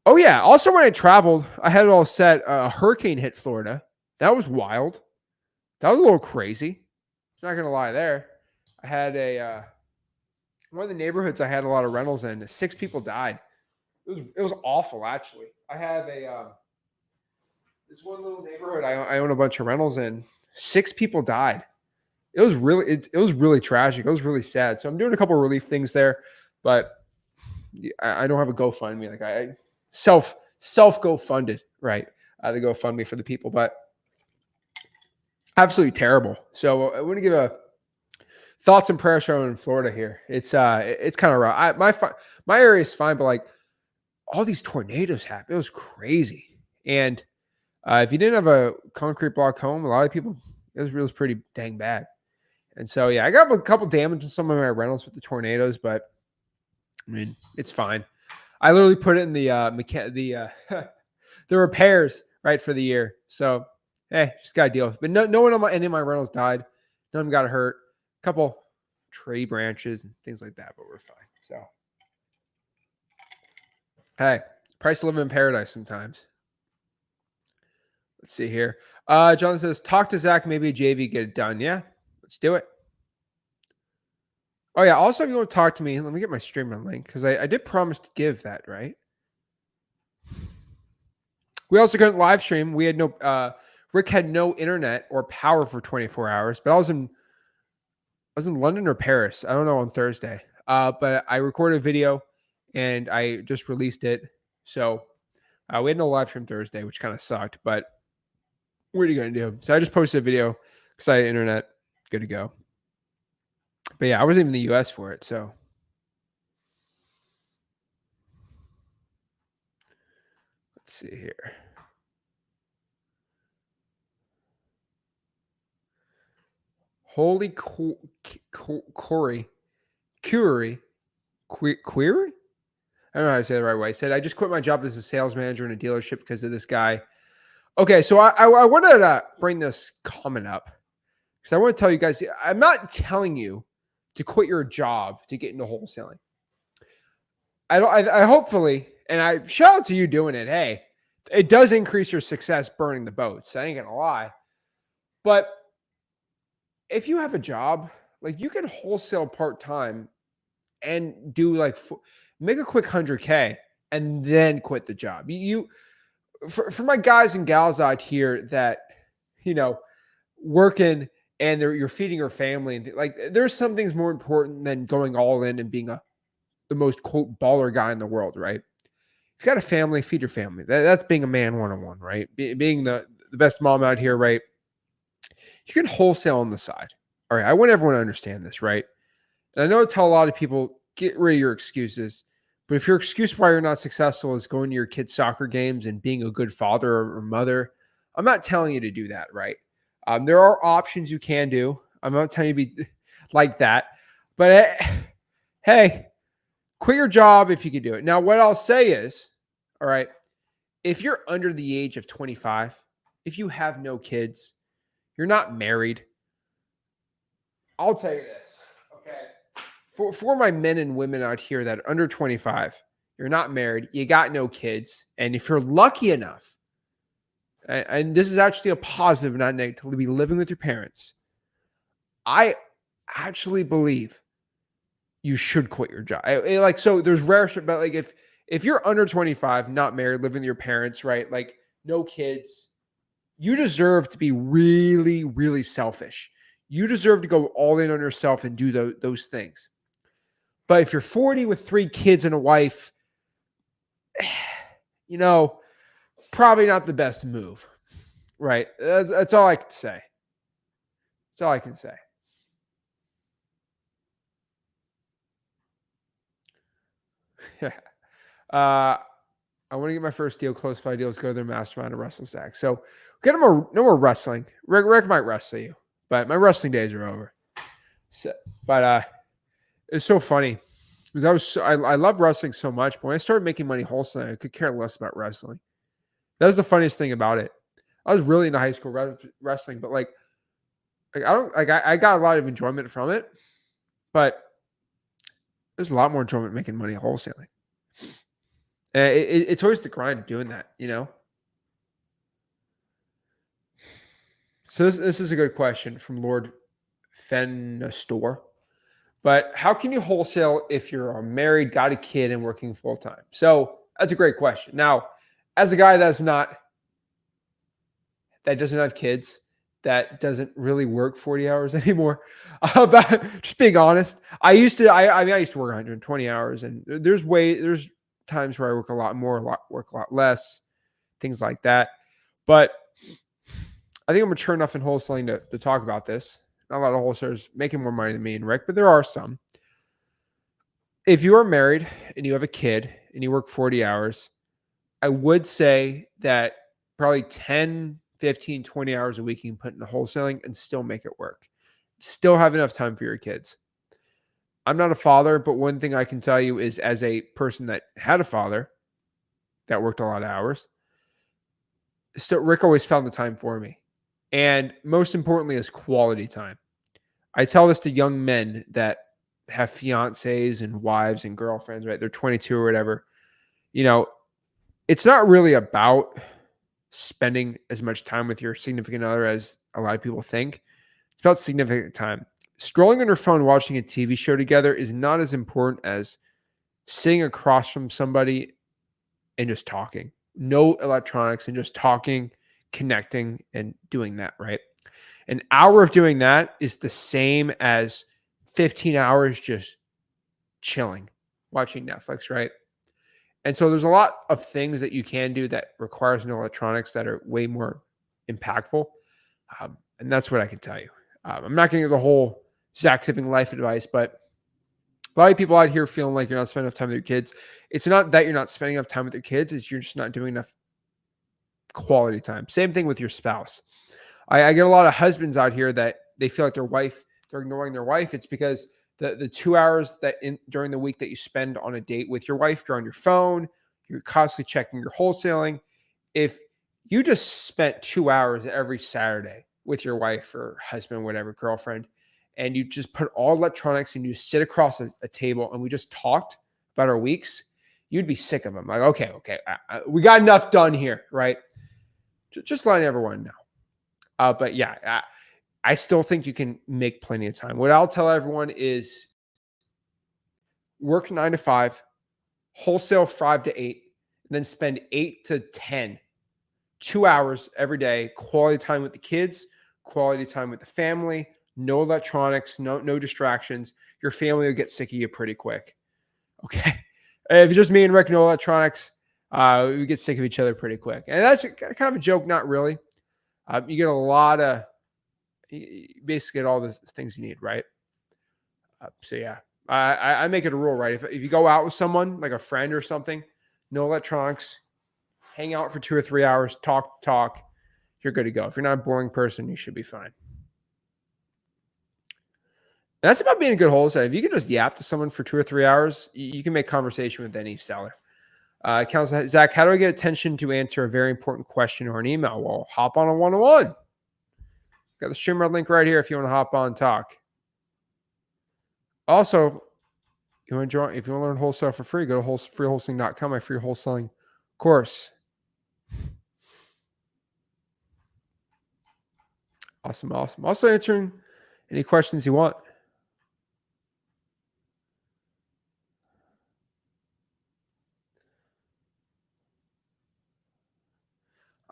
Oh, yeah. Also, when I traveled, I had it all set. A hurricane hit Florida. That was wild. That was a little crazy. I'm not gonna lie there. I had a one of the neighborhoods I had a lot of rentals in. 6 people died. It was awful actually. I have this one little neighborhood I own a bunch of rentals in. 6 people died. It was really tragic. It was really sad. So I'm doing a couple of relief things there, but I don't have a GoFundMe. Like I self go funded, right? The GoFundMe for the people, but absolutely terrible. So I want to give a thoughts and prayers for everyone in Florida here. It's kind of rough. My area is fine, but like all these tornadoes happen. It was crazy. And if you didn't have a concrete block home, a lot of people, it was pretty dang bad. And so, yeah, I got a couple damage in some of my rentals with the tornadoes, but I mean, it's fine. I literally put it in the the repairs right for the year. So, hey, just got to deal with it. But no one on any of my rentals died. None of them got hurt. A couple tree branches and things like that, but we're fine. So, hey, price of living in paradise sometimes. Let's see here. John says, talk to Zach, maybe a JV, get it done. Yeah, let's do it. Oh, yeah. Also, if you want to talk to me, let me get my streaming link because I did promise to give that, right? We also couldn't live stream. We had Rick had no internet or power for 24 hours, but I was in London or Paris. I don't know on Thursday. But I recorded a video and I just released it. So we had no live stream Thursday, which kind of sucked, but what are you going to do? So I just posted a video because I had internet. Good to go. But yeah, I wasn't even in the US for it. So let's see here. Holy Corey. Query. I don't know how to say it the right way. I said, I just quit my job as a sales manager in a dealership because of this guy. Okay, so I wanted to bring this comment up because I want to tell you guys, I'm not telling you to quit your job to get into wholesaling. I hopefully, and I shout out to you doing it. Hey, it does increase your success burning the boats. I ain't gonna lie. But if you have a job, like you can wholesale part-time and do like make a quick 100K and then quit the job. For my guys and gals out here that, working and you're feeding your family and like there's some things more important than going all in and being the most quote baller guy in the world, right? If you got a family, feed your family. That's being a man 101, right? Being the best mom out here, right? You can wholesale on the side. All right. I want everyone to understand this, right? And I know I tell a lot of people, get rid of your excuses. But if your excuse why you're not successful is going to your kids' soccer games and being a good father or mother, I'm not telling you to do that, right? There are options you can do. I'm not telling you to be like that. But hey, quit your job if you can do it. Now, what I'll say is, all right, if you're under the age of 25, if you have no kids, you're not married, I'll tell you this, okay? For my men and women out here that are under 25, you're not married, you got no kids, and if you're lucky enough, and this is actually a positive, not negative, to be living with your parents, I actually believe you should quit your job. So there's rare shit, but like if you're under 25, not married, living with your parents, right? Like no kids, you deserve to be really, really selfish. You deserve to go all in on yourself and do those things. But if you're 40 with 3 kids and a wife, probably not the best move, right? That's all I can say. That's all I can say. I want to get my first deal, close 5 deals, go to their mastermind and wrestle Zach. So get him no more wrestling. Rick might wrestle you, but my wrestling days are over. So, but it's so funny because I love wrestling so much. But when I started making money wholesaling, I could care less about wrestling. That was the funniest thing about it. I was really into high school wrestling, but I got a lot of enjoyment from it, but there's a lot more enjoyment making money wholesaling. It's always the grind of doing that, So this is a good question from Lord Fenastor. But how can you wholesale if you're married, got a kid, and working full time? So that's a great question. Now, as a guy that doesn't have kids, that doesn't really work 40 hours anymore. But just being honest, I used to work 120 hours, and there's times where I work a lot more, work a lot less, things like that. But I think I'm mature enough in wholesaling to talk about this. Not a lot of wholesalers making more money than me and Rick, but there are some. If you are married and you have a kid and you work 40 hours, I would say that probably 10, 15, 20 hours a week you can put into wholesaling and still make it work. Still have enough time for your kids. I'm not a father, but one thing I can tell you is as a person that had a father that worked a lot of hours, still Rick always found the time for me. And most importantly is quality time. I tell this to young men that have fiancés and wives and girlfriends, right? They're 22 or whatever. You know, it's not really about spending as much time with your significant other as a lot of people think. It's about significant time. Scrolling on your phone, watching a TV show together is not as important as sitting across from somebody and just talking. No electronics and just talking, connecting, and doing that, right? An hour of doing that is the same as 15 hours just chilling, watching Netflix, right? And so there's a lot of things that you can do that requires no electronics that are way more impactful. And that's what I can tell you. I'm not going to get the whole Zach giving life advice, but a lot of people out here feeling like you're not spending enough time with your kids. It's not that you're not spending enough time with your kids. It's you're just not doing enough quality time. Same thing with your spouse. I get a lot of husbands out here that they feel like they're ignoring their wife. It's because the 2 hours during the week that you spend on a date with your wife, you're on your phone, you're constantly checking your wholesaling. If you just spent 2 hours every Saturday with your wife or husband, whatever, girlfriend, and you just put all electronics and you sit across a table and we just talked about our weeks, you'd be sick of them. Like, okay, we got enough done here, right? Just letting everyone know. But yeah, I still think you can make plenty of time. What I'll tell everyone is work 9 to 5, wholesale 5 to 8, and then spend 8 to 10, 2 hours every day, quality time with the kids, quality time with the family, no electronics, no distractions. Your family will get sick of you pretty quick. Okay. If it's just me and Rick, no electronics, we get sick of each other pretty quick. And that's kind of a joke, not really. You get a lot of, you basically get all the things you need, right? So yeah, I make it a rule, right? If you go out with someone like a friend or something, no electronics, hang out for 2 or 3 hours, talk, you're good to go. If you're not a boring person, you should be fine. And that's about being a good wholesaler. If you can just yap to someone for 2 or 3 hours, you can make conversation with any seller. Counsel Zach, how do I get attention to answer a very important question or an email? Well, hop on a one-on-one. Got the streamer link right here if you want to hop on and talk. Also, you want to join, if you want to learn wholesale for free, go to freewholesaling.com, my free wholesaling course. Awesome. Also answering any questions you want.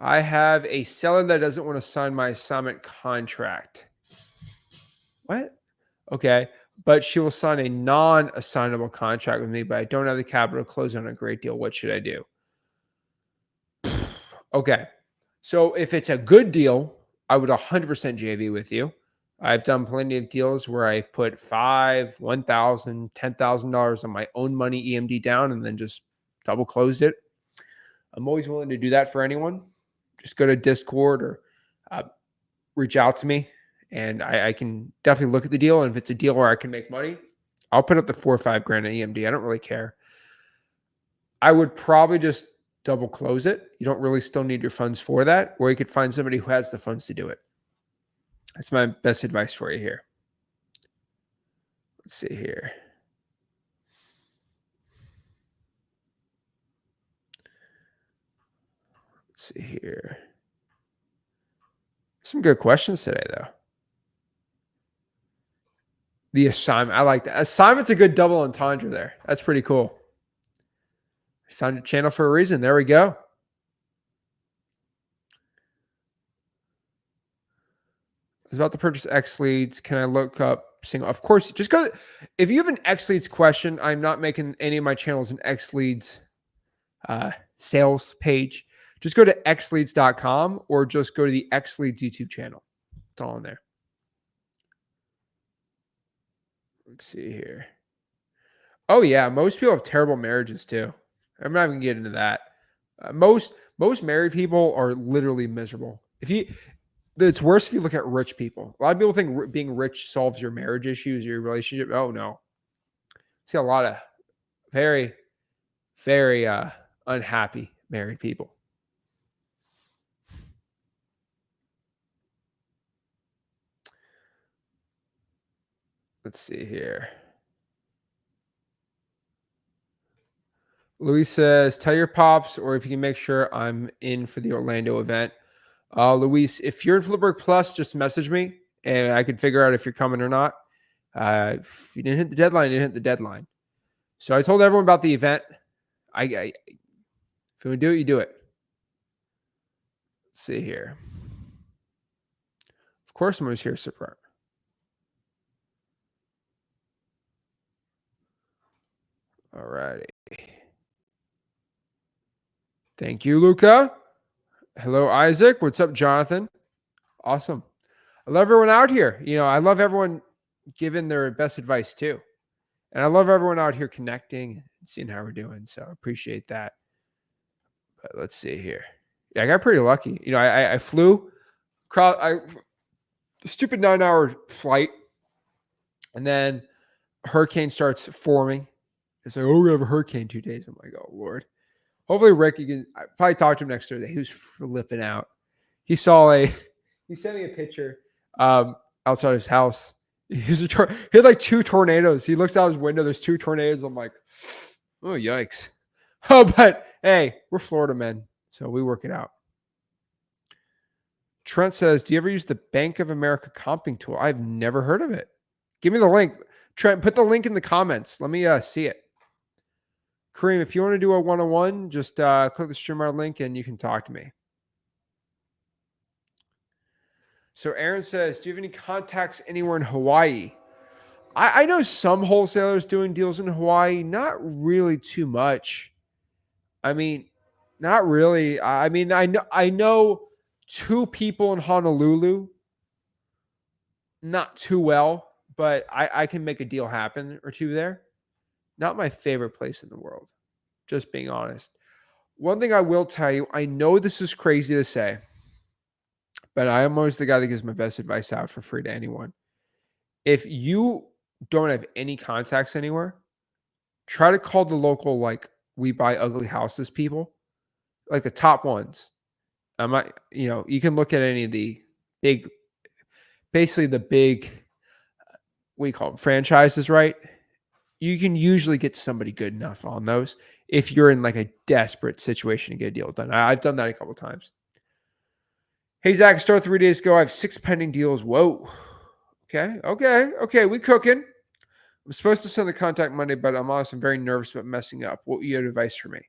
I have a seller that doesn't want to sign my assignment contract. What? Okay. But she will sign a non-assignable contract with me, but I don't have the capital to close on a great deal. What should I do? Okay. So if it's a good deal, I would 100% JV with you. I've done plenty of deals where I've put $5,000, $1,000, $10,000 on my own money EMD down and then just double closed it. I'm always willing to do that for anyone. Just go to Discord or reach out to me, and I can definitely look at the deal. And if it's a deal where I can make money, I'll put up the $4 or $5 grand in EMD. I don't really care. I would probably just double close it. You don't really still need your funds for that, or you could find somebody who has the funds to do it. That's my best advice for you here. Let's see here. Some good questions today, though. The assignment. I like that. Assignment's a good double entendre there. That's pretty cool. I found your channel for a reason. There we go. I was about to purchase X leads. Can I look up single? Of course, just go. If you have an X leads question, I'm not making any of my channels an X leads sales page. Just go to xleads.com or just go to the X leads YouTube channel. It's all in there. Let's see here. Oh yeah, most people have terrible marriages too. I'm not even gonna get into that. Most married people are literally miserable. It's worse if you look at rich people. A lot of people think being rich solves your marriage issues, your relationship. Oh no, I see a lot of very, very unhappy married people. Let's see here. Luis says, tell your pops, or if you can make sure I'm in for the Orlando event. Luis, if you're in Flipboard Plus, just message me and I can figure out if you're coming or not. If you didn't hit the deadline, you didn't hit the deadline. So I told everyone about the event. If you want to do it, you do it. Let's see here. Of course, I'm always here to support. All righty. Thank you, Luca. Hello, Isaac. What's up, Jonathan? Awesome. I love everyone out here. I love everyone giving their best advice too. And I love everyone out here connecting and seeing how we're doing. So I appreciate that. But let's see here. Yeah, I got pretty lucky. I flew the stupid 9-hour flight, and then a hurricane starts forming. It's like, oh, we have a hurricane 2 days. I'm like, oh Lord. Hopefully Rick, I probably talk to him next Thursday. He was flipping out. He sent me a picture outside of his house. He had like 2 tornadoes. He looks out his window. There's 2 tornadoes. I'm like, oh, yikes. Oh, but hey, we're Florida men, so we work it out. Trent says, do you ever use the Bank of America comping tool? I've never heard of it. Give me the link. Trent, put the link in the comments. Let me see it. Kareem, if you want to do a one-on-one, just click the StreamYard link and you can talk to me. So Aaron says, do you have any contacts anywhere in Hawaii? I know some wholesalers doing deals in Hawaii, not really too much. I mean, not really. I mean, I know 2 people in Honolulu, not too well, but I can make a deal happen or 2 there. Not my favorite place in the world, just being honest. One thing I will tell you, I know this is crazy to say, but I am always the guy that gives my best advice out for free to anyone. If you don't have any contacts anywhere, try to call the local, like, we buy ugly houses people, like the top ones. You can look at any of the big, basically the big, what do you call them, franchises, right? You can usually get somebody good enough on those if you're in like a desperate situation to get a deal done. I've done that a couple of times. Hey, Zach, started 3 days ago. I have 6 pending deals. Whoa. Okay. We cooking. I'm supposed to send the contact Monday, but I'm honest, I'm very nervous about messing up. What you have advice for me?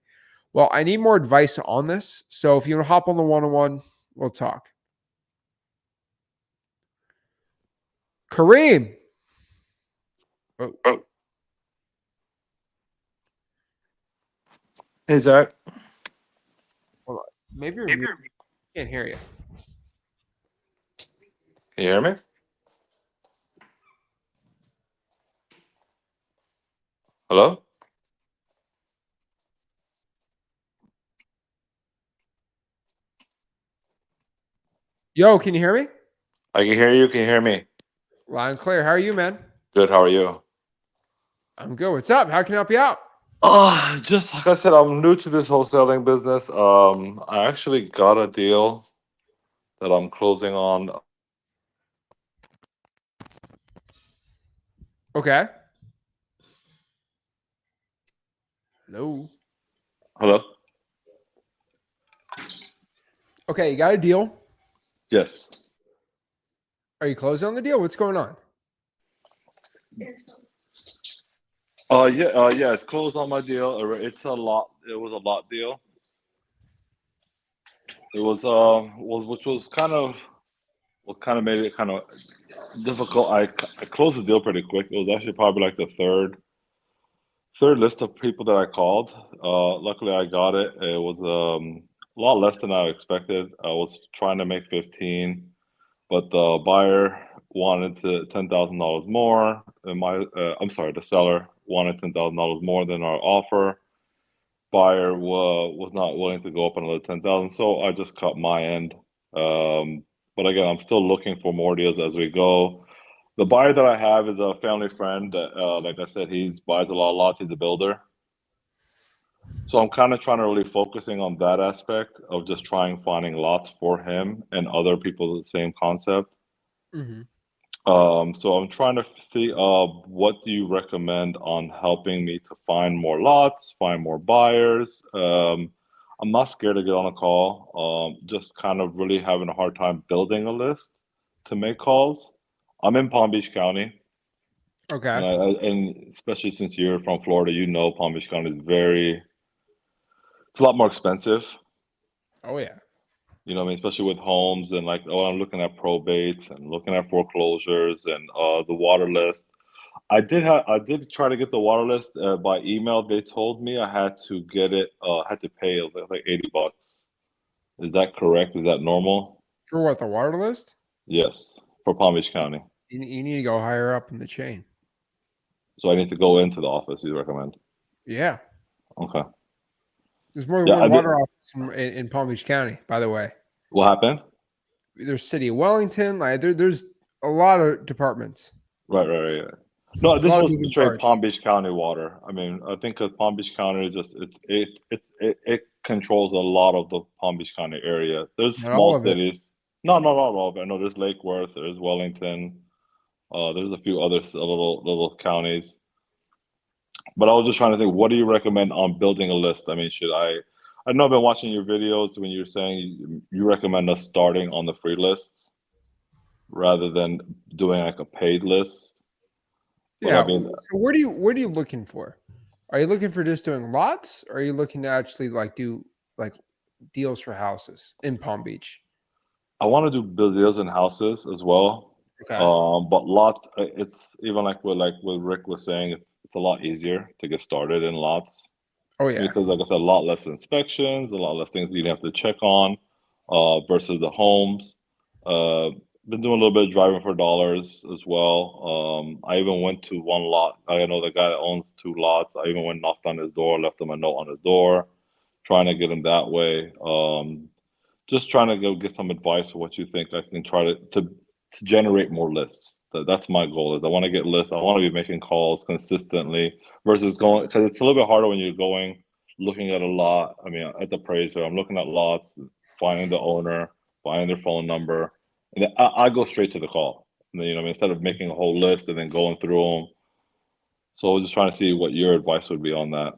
Well, I need more advice on this. So if you want to hop on the one-on-one, we'll talk. Kareem. Oh. Hey, Zach. Hold on. Maybe you're muted. I can't hear you. Can you hear me? Hello? Yo, can you hear me? I can hear you. Can you hear me? Loud and clear. How are you, man? Good. How are you? I'm good. What's up? How can I help you out? Just like I said, I'm new to this wholesaling business. I actually got a deal that I'm closing on. Okay. Hello. Okay, you got a deal. Yes. Are you closing on the deal? What's going on? Yeah, it's closed on my deal. It's a lot. It was a lot deal. It was which was kind of what kind of made it kind of difficult. I closed the deal pretty quick. It was actually probably like the third list of people that I called. Luckily I got it. It was a lot less than I expected. I was trying to make 15, but the buyer wanted to $10,000 more. And I'm sorry, the seller wanted $10,000 more than our offer. Buyer was not willing to go up another 10,000, so I just cut my end. But again, I'm still looking for more deals as we go. The buyer that I have is a family friend that, like I said, he buys a lot of lots. He's a builder. So I'm kind of trying to really focusing on that aspect of just finding lots for him and other people with the same concept. Mm-hmm. So I'm trying to see what do you recommend on helping me to find more lots, find more buyers. I'm not scared to get on a call. Just kind of really having a hard time building a list to make calls. I'm in Palm Beach County, Okay. and especially since you're from Florida, you know Palm Beach County is it's a lot more expensive. Oh yeah. You know what I mean? Especially with homes and like, I'm looking at probates and looking at foreclosures and the water list. I did try to get the water list by email. They told me I had to get it, had to pay like $80. Is that correct? Is that normal? For what, the water list? Yes, for Palm Beach County. You need to go higher up in the chain. So I need to go into the office, you recommend? Yeah. Okay. There's more than Yeah, one I did. water office in Palm Beach County, by the way. What happened? There's City of Wellington. Like there's a lot of departments. Right. No, There's a this lot of was moving straight parts. Palm Beach County water. I mean, I think 'cause Palm Beach County just it controls a lot of the Palm Beach County area. There's Not all small of it. cities. No, not all of it. I know there's Lake Worth, there's Wellington, there's a few other little counties. But I was just trying to think, what do you recommend on building a list? I mean, I know I've been watching your videos when you're saying you recommend us starting on the free lists rather than doing like a paid list. But I Yeah. mean, So what are you looking for? Are you looking for just doing lots? Or are you looking to actually like do like deals for houses in Palm Beach? I want to do deals in houses as well. Okay. But it's even like what Rick was saying, it's a lot easier to get started in lots Oh yeah. because, like I said, a lot less inspections, a lot less things you have to check on, versus the homes. Uh, been doing a little bit of driving for dollars as well. I even went to one lot. I know the guy that owns two lots. I even went knocked on his door, left him a note on his door, trying to get him that way. Just trying to go get some advice of what you think I can try to generate more lists. That's my goal. Is I want to get lists. I want to be making calls consistently versus going because it's a little bit harder when you're going looking at a lot. I mean, at the appraiser, I'm looking at lots, finding the owner, finding their phone number, and then I go straight to the call. And then, you know, what I mean, instead of making a whole list and then going through them. So I was just trying to see what your advice would be on that.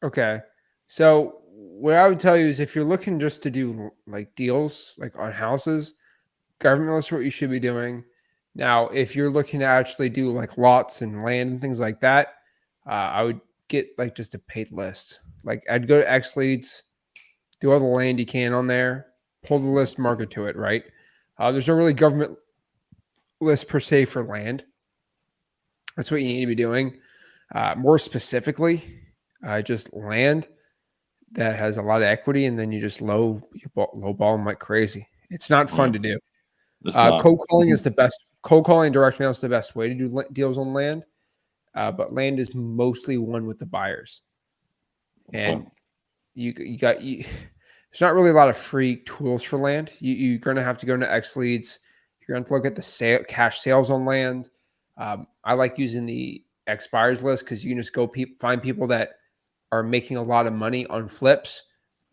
Okay. So what I would tell you is if you're looking just to do like deals like on houses, government list what you should be doing. Now, if you're looking to actually do like lots and land and things like that, I would get like just a paid list. Like I'd go to X Leads, do all the land you can on there, pull the list, market to it, right? There's no really government list per se for land. That's what you need to be doing. More specifically, just land that has a lot of equity, and then you just low ball them like crazy. It's not fun to do. It's not. Cold calling is the best. Cold calling, direct mail is the best way to do deals on land. But land is mostly won with the buyers, Okay. and there's not really a lot of free tools for land. You're going to have to go into X Leads. You're going to look at the cash sales on land. I like using the X buyers list because you can just go find people that are making a lot of money on flips.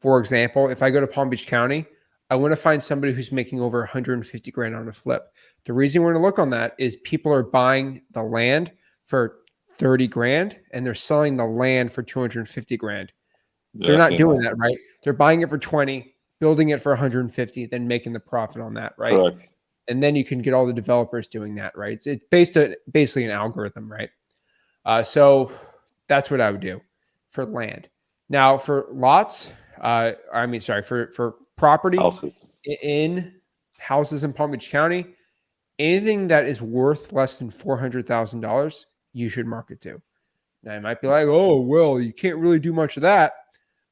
For example, if I go to Palm Beach County, I want to find somebody who's making over 150 grand on a flip. The reason we're going to look on that is people are buying the land for 30 grand and they're selling the land for 250 grand. Yeah, They're I've not seen doing that. that, right? They're buying it for 20, building it for 150, then making the profit on that, right? Correct. And then you can get all the developers doing that, right? It's basically an algorithm, right? So that's what I would do for land. Now for lots, for property Houses. in houses in Palm Beach County, anything that is worth less than $400,000, you should market to. Now you might be like, oh, well, you can't really do much of that.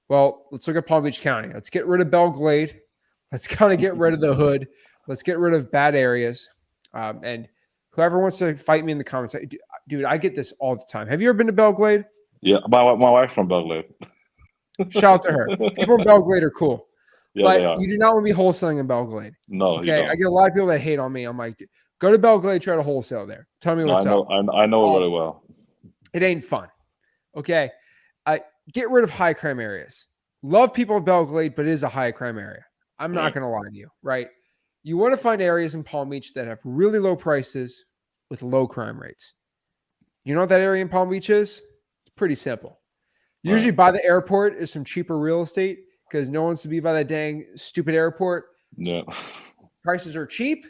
Well, let's look at Palm Beach County. Let's get rid of Belle Glade. Let's kind of get rid of the hood. Let's get rid of bad areas. And whoever wants to fight me in the comments, dude, I get this all the time. Have you ever been to Belle Glade? Yeah, my wife's from Belle Glade. Shout out to her. People in Belle Glade are cool. Yeah, but you do not want to be wholesaling in Belle Glade. No, okay. I get a lot of people that hate on me. I'm like, go to Belle Glade, try to wholesale there. Tell me what's up. I know it really well. It ain't fun. Okay. Get rid of high crime areas. Love people of Belle Glade, but it is a high crime area. I'm not going to lie to you, right? You want to find areas in Palm Beach that have really low prices with low crime rates. You know what that area in Palm Beach is? It's pretty simple. Usually by the airport is some cheaper real estate because no one wants to be by that dang stupid airport. Yeah. Prices are cheap,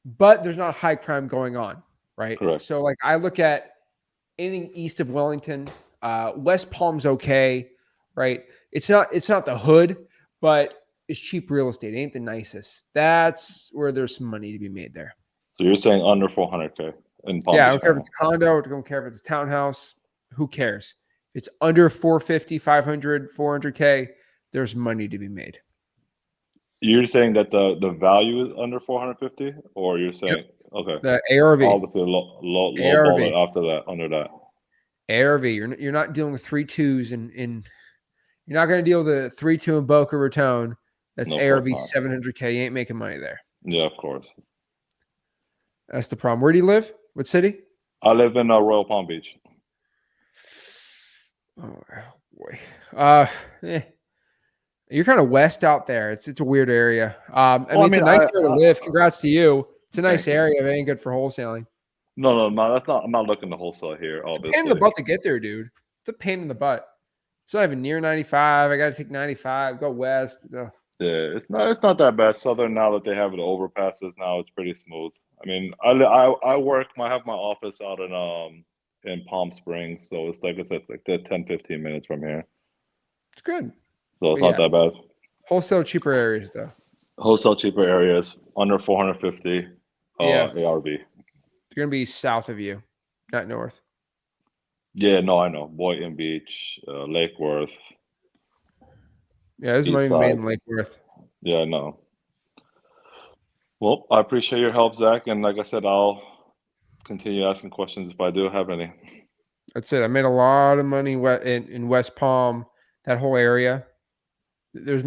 but there's not high crime going on, right? Correct. So like I look at anything east of Wellington, West Palm's okay, right? It's not the hood, but it's cheap real estate. It ain't the nicest. That's where there's some money to be made there. So you're saying under 400K in Palm Beach? Yeah, I don't care if it's a condo, I don't care if it's a townhouse. Who cares? It's under 450, 500, 400K. There's money to be made. You're saying that the value is under 450, or you're saying okay? The ARV, obviously low ARV. After that, under that ARV. You're not dealing with 3.2s in you're not going to deal with the 3.2 in Boca Raton. That's ARV 700K. You ain't making money there. Yeah, of course. That's the problem. Where do you live? What city? I live in Royal Palm Beach. Oh boy. You're kind of west out there. It's a weird area. It's a nice area to live. Congrats to you. It's a nice area. It ain't good for wholesaling. No, that's not. I'm not looking to wholesale here. It's a pain in the butt to get there, dude. It's a pain in the butt. It's not even near 95. I got to take 95. Go west. Ugh. Yeah, it's not that bad. Southern, now that they have the overpasses, now it's pretty smooth. I mean, I work. I have my office out in Palm Springs, so it's like I said, it's like 10-15 minutes from here. It's good. So it's not that bad. Wholesale cheaper areas though. Wholesale cheaper areas under 450. ARV. They're gonna be south of you, not north. Yeah, no, I know. Boynton Beach, Lake Worth. Yeah, there's money made in Lake Worth. Yeah, I know. Well, I appreciate your help, Zach, and like I said, I'll continue asking questions if I do have any. That's it. I made a lot of money in West Palm, that whole area. There's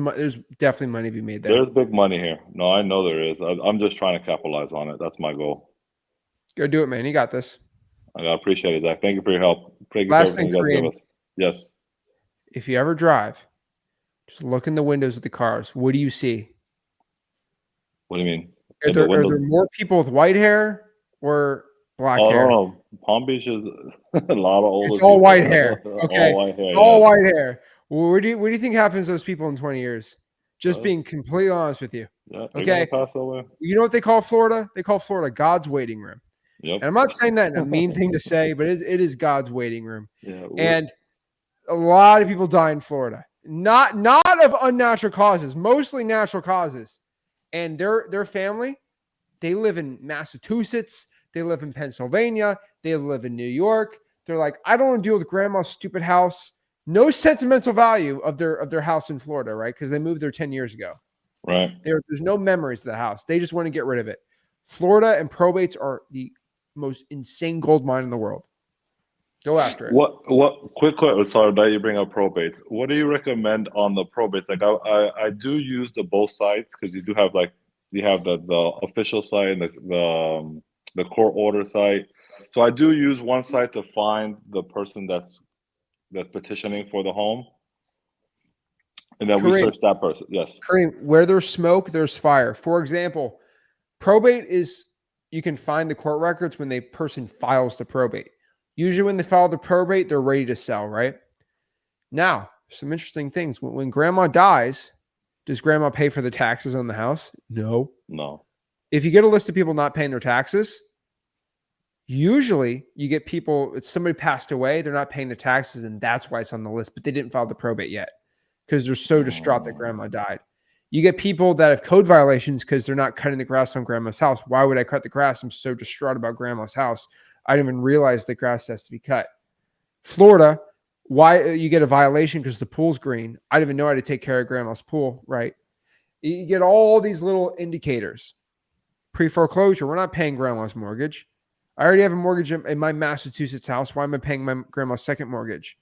definitely money to be made there. There's big money here. No, I know there is. I'm just trying to capitalize on it. That's my goal. Go do it, man. You got this. I appreciate it, Zach. Thank you for your help. Last thing, Kareem, yes. If you ever drive, just look in the windows of the cars. What do you see? What do you mean? Are there more people with white hair or black hair? Oh, Palm Beach is a lot of older. It's all white hair. Okay, all white hair. All white hair. Well, what do you think happens to those people in 20 years? Just being completely honest with you. Yeah, okay. Pass away. You know what they call Florida? They call Florida God's waiting room. Yep. And I'm not saying that in a mean thing to say, but it is God's waiting room. Yeah, and a lot of people die in Florida. Not of unnatural causes, mostly natural causes. And their family, they live in Massachusetts, they live in Pennsylvania, they live in New York. They're like, I don't want to deal with grandma's stupid house. No sentimental value of their house in Florida, right? Because they moved there 10 years ago. Right. There's no memories of the house. They just want to get rid of it. Florida and probates are the most insane gold mine in the world. Go after it. Quick question. Sorry that you bring up probates. What do you recommend on the probates? Like I do use the both sides because you do have the official side and the court order side. So I do use one side to find the person that's petitioning for the home. And then we search that person. Yes. Kareem, where there's smoke, there's fire. For example, probate is, you can find the court records when the person files the probate. Usually when they file the probate, they're ready to sell, right? Now, some interesting things. When grandma dies, does grandma pay for the taxes on the house? No. if you get a list of people not paying their taxes, usually you get people, it's somebody passed away, they're not paying the taxes, and that's why it's on the list, but they didn't file the probate yet because they're so distraught that grandma died. You get people that have code violations because they're not cutting the grass on grandma's house. Why would I cut the grass? I'm so distraught about grandma's house. I didn't even realize the grass has to be cut. Florida, why you get a violation because the pool's green. I didn't even know how to take care of grandma's pool, right? You get all these little indicators. Pre-foreclosure, we're not paying grandma's mortgage. I already have a mortgage in my Massachusetts house. Why am I paying my grandma's second mortgage?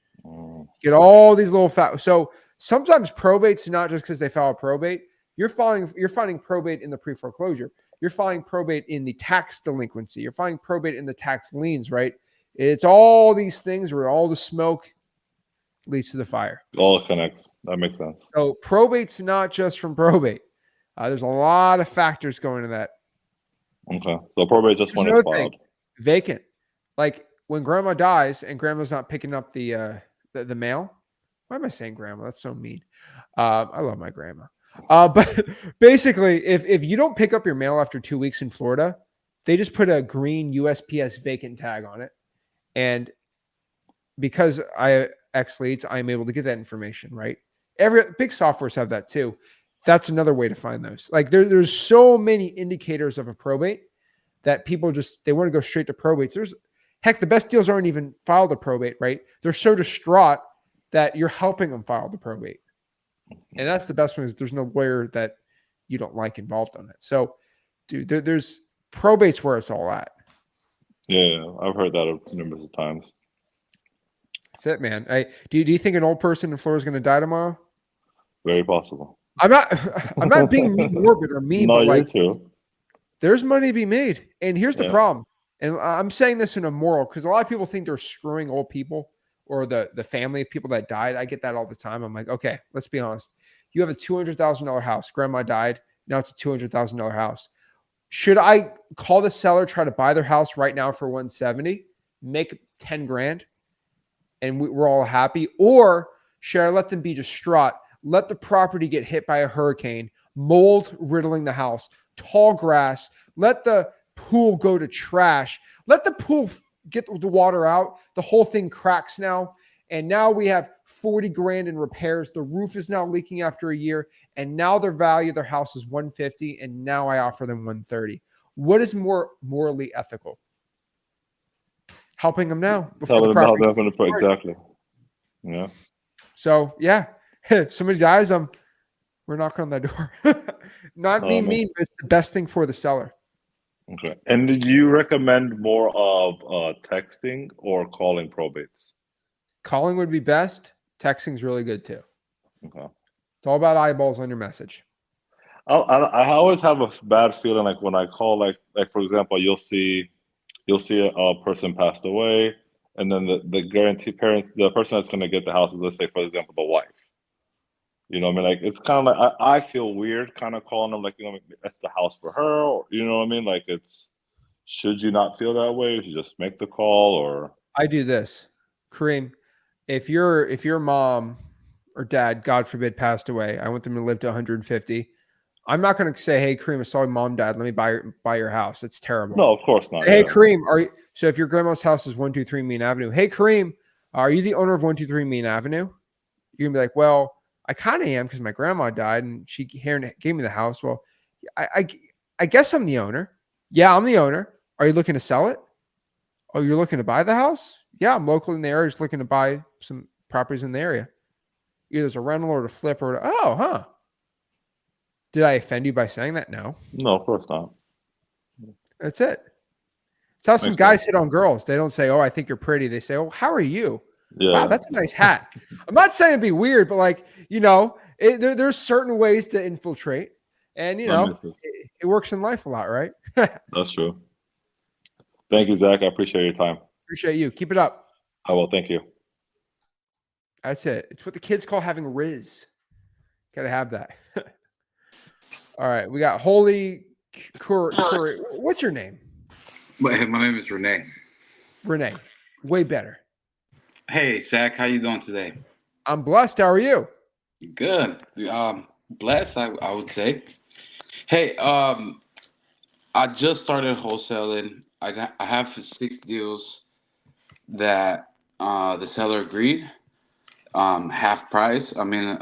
Get all these little facts. So sometimes probate's not just because they file probate. You're filing probate in the pre-foreclosure. You're filing probate in the tax delinquency. You're filing probate in the tax liens, right? It's all these things where all the smoke leads to the fire. All connects. That makes sense. So probate's not just from probate. There's a lot of factors going into that. Okay. So probate just when it's filed. Vacant. Like when grandma dies and grandma's not picking up the mail. Why am I saying grandma? That's so mean. I love my grandma. But basically, if you don't pick up your mail after 2 weeks in Florida, they just put a green USPS vacant tag on it. And because I X-Leads, I'm able to get that information, right? Every big softwares have that too. That's another way to find those. Like there's so many indicators of a probate that people they want to go straight to probates. The best deals aren't even filed a probate, right? They're so distraught that you're helping them file the probate. And that's the best one is there's no lawyer that you don't like involved on it. So, dude, there's probates where it's all at. Yeah, I've heard that numerous times. That's it, man. Do you think an old person in Florida is going to die tomorrow? Very possible. I'm not being morbid or mean, No, but like, too. There's money to be made. And here's the problem. And I'm saying this in a moral, because a lot of people think they're screwing old people or the family of people that died. I get that all the time. I'm like, okay, let's be honest. You have a $200,000 house. Grandma died. Now it's a $200,000 house. Should I call the seller, try to buy their house right now for 170, make 10 grand, and we're all happy? Or should I let them be distraught, let the property get hit by a hurricane, mold riddling the house, tall grass, let the pool go to trash, let the pool get the water out, the whole thing cracks now, and now we have 40 grand in repairs, the roof is now leaking after a year, and now their value of their house is 150, and now I offer them 130. What is more morally ethical? Helping them now before the property. Exactly. Yeah. So yeah, somebody dies, we're knocking on that door. Not being mean, but it's the best thing for the seller. Okay. And did you recommend more of texting or calling probates? Calling would be best. Texting is really good too. Okay. It's all about eyeballs on your message. I always have a bad feeling like when I call, like for example, you'll see a person passed away, and then the guarantee parent, the person that's going to get the house is, let's say, for example, the wife. You know what I mean? Like, it's kind of like, I feel weird kind of calling them, like, you know, that's the house for her, or, you know what I mean? Like, should you not feel that way? You just make the call, or? I do this. Kareem, if your mom or dad, God forbid, passed away, I want them to live to 150. I'm not going to say, hey, Kareem, I saw mom, dad, let me buy your house. It's terrible. No, of course not. Hey, Kareem, so if your grandma's house is 123 Main Avenue, hey, Kareem, are you the owner of 123 Main Avenue? You're going to be like, well, I kind of am because my grandma died and she gave me the house. Well, I guess I'm the owner. Yeah, I'm the owner. Are you looking to sell it? Oh, you're looking to buy the house? Yeah, I'm local in the area, just looking to buy some properties in the area. Either as a rental or to flip or huh? Did I offend you by saying that? No. No, of course not. That's it. It's how some guys hit on girls. They don't say, oh, I think you're pretty. They say, oh, how are you? Yeah. Wow, that's a nice hat. I'm not saying it'd be weird, but like, you know, there's certain ways to infiltrate, and you know, it works in life a lot, right? That's true. Thank you, Zach. I appreciate your time. Appreciate you. Keep it up. I will. Thank you. That's it. It's what the kids call having Riz. Gotta have that. All right, we got Holy Curry. What's your name? My name is Renee. Renee. Way better. Hey, Zach, how you doing today? I'm blessed. How are you? Good. Blessed, I would say. Hey, I just started wholesaling. I have 6 deals that the seller agreed, half price. I mean,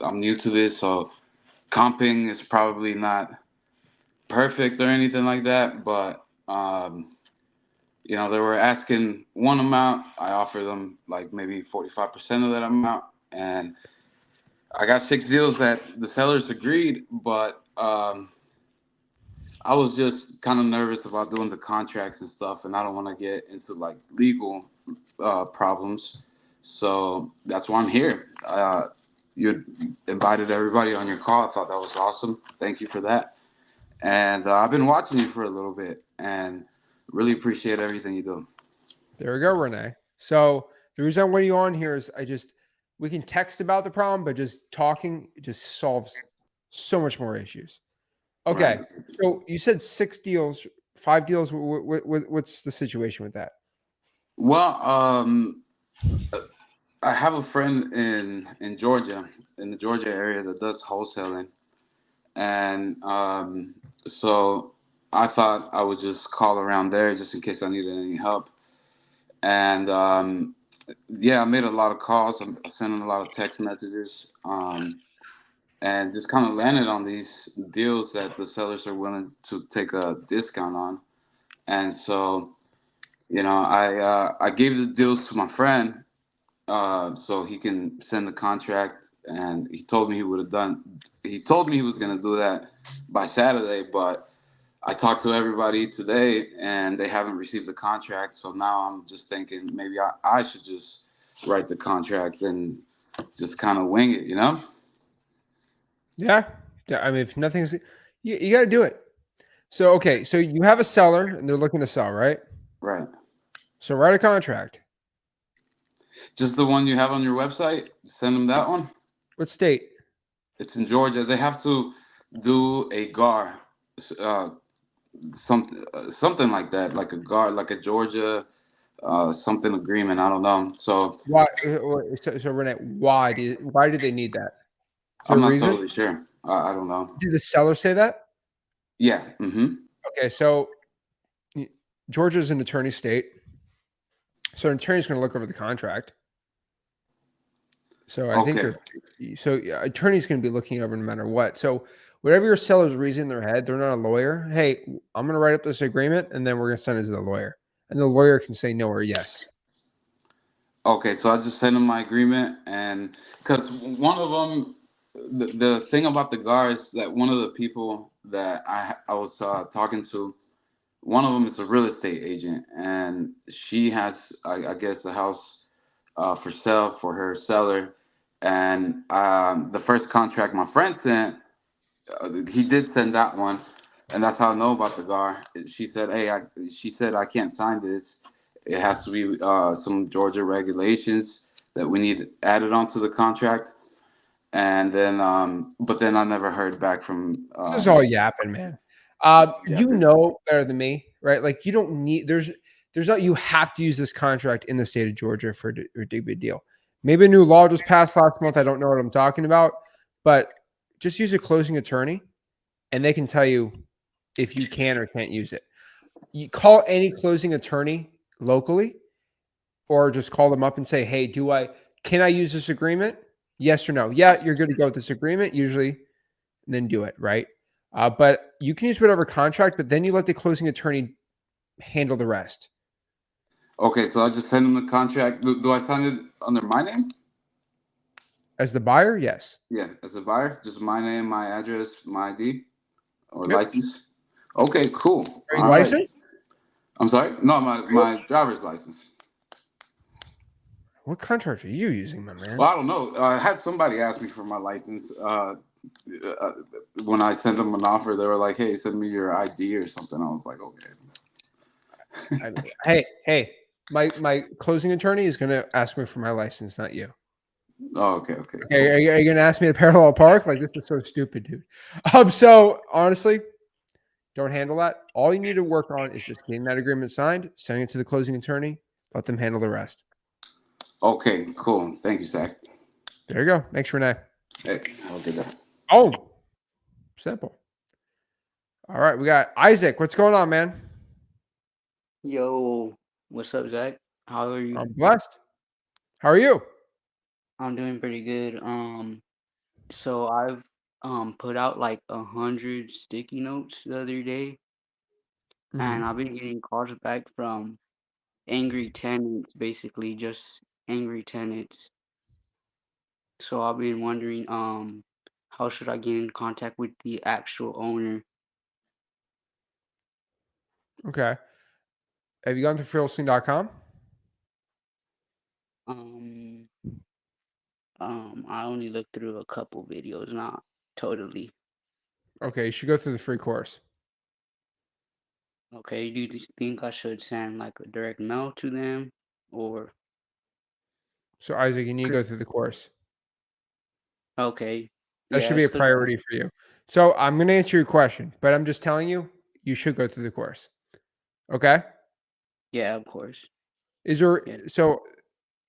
I'm new to this, so comping is probably not perfect or anything like that. But they were asking one amount. I offered them like maybe 45% of that amount, and I got 6 deals that the sellers agreed, but I was just kind of nervous about doing the contracts and stuff, and I don't want to get into like legal problems. So that's why I'm here. You invited everybody on your call. I thought that was awesome. Thank you for that. And I've been watching you for a little bit, and really appreciate everything you do. There we go, Renee. So the reason I want you on here is we can text about the problem, but just talking just solves so much more issues. Okay. Right. So you said 6 deals, 5 deals. What's the situation with that? Well, I have a friend in Georgia, in the Georgia area, that does wholesaling, and so I thought I would just call around there just in case I needed any help. And yeah, I made a lot of calls. I sent a lot of text messages, and just kind of landed on these deals that the sellers are willing to take a discount on. And so, I gave the deals to my friend, so he can send the contract. And he told me he would have done. He told me he was going to do that by Saturday, but I talked to everybody today, and they haven't received the contract. So now I'm just thinking maybe I should just write the contract and just kind of wing it, Yeah. Yeah. I mean, if nothing's, you got to do it. So, okay. So you have a seller and they're looking to sell, right? Right. So write a contract. Just the one you have on your website. Send them that one. What state? It's in Georgia. They have to do a GAR, uh, something like that, like a GAR, like a Georgia something agreement. I don't know. So Why? So Renee, why do they need that? Is there I'm a not reason? totally sure. I don't know. Did the seller say that? Yeah. Okay. So Georgia's an attorney state. So an attorney's going to look over the contract. So I think Okay. attorney's going to be looking over no matter what. So whatever your seller's reason in their head, they're not a lawyer. Hey, I'm going to write up this agreement and then we're going to send it to the lawyer. And the lawyer can say no or yes. Okay, so I just sent them my agreement, and because one of them, the thing about the GAR is that one of the people that I was talking to, one of them is a real estate agent, and she has, I guess, the house for sale for her seller. And the first contract my friend sent, he did send that one, and that's how I know about the GAR. She said, "Hey, she said I can't sign this. It has to be some Georgia regulations that we need added onto the contract." And then, but then I never heard back from. This is all yapping, man. Yeah. You know better than me, right? Like you don't need there's not you have to use this contract in the state of Georgia for a big deal. Maybe a new law just passed last month. I don't know what I'm talking about, but just use a closing attorney, and they can tell you if you can or can't use it. You call any closing attorney locally, or just call them up and say, "Hey, can I use this agreement? Yes or no? Yeah, you're good to go with this agreement. Usually, and then do it right." But you can use whatever contract, but then you let the closing attorney handle the rest. Okay, so I just send them the contract. Do I sign it under my name? As the buyer, yes. Yeah, as a buyer, just my name, my address, my ID or Yep. license. Okay, cool. Are you All right. licensed? I'm sorry. No, my driver's license. What contract are you using, my man? Well, I don't know. I had somebody ask me for my license. When I sent them an offer, they were like, "Hey, send me your ID or something." I was like, "Okay." Hey, my closing attorney is going to ask me for my license, not you. Oh, okay. Okay. Okay, are you going to ask me to parallel park? Like, this is so stupid, dude. So honestly, don't handle that. All you need to work on is just getting that agreement signed, sending it to the closing attorney, let them handle the rest. Okay. Cool. Thank you, Zach. There you go. Thanks, Renee. Hey, have a good day. Oh, simple. All right, we got Isaac. What's going on, man? Yo, what's up, Zach? How are you? I'm blessed. How are you? I'm doing pretty good. So I've put out like 100 sticky notes the other day, and I've Mhm. been getting calls back from angry tenants, basically just angry tenants. So I've been wondering, how should I get in contact with the actual owner? Okay. Have you gone to wholesaling.com? Um, I only looked through a couple videos, not totally. Okay, you should go through the free course. Okay, do you think I should send like a direct mail to them or So Isaac, you need to go through the course. okay. That Yeah, should be it's a because priority for you. So I'm going to answer your question, but I'm just telling you, you should go through the course. Okay? yeah, of course. Is there Yeah. so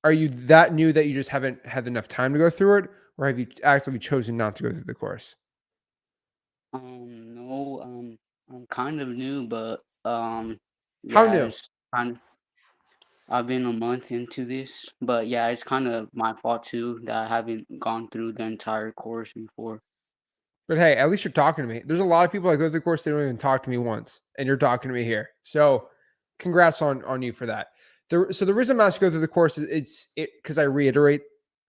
are you that new that you just haven't had enough time to go through it, or have you actively chosen not to go through the course? No, I'm kind of new, but How yeah, new? it's kind I've been a month into this, but yeah, it's kind of my fault too that I haven't gone through the entire course before. But hey, at least you're talking to me. There's a lot of people that go through the course, they don't even talk to me once, and you're talking to me here. So congrats on you for that. So the reason I'm asked to go through the course is it because I reiterate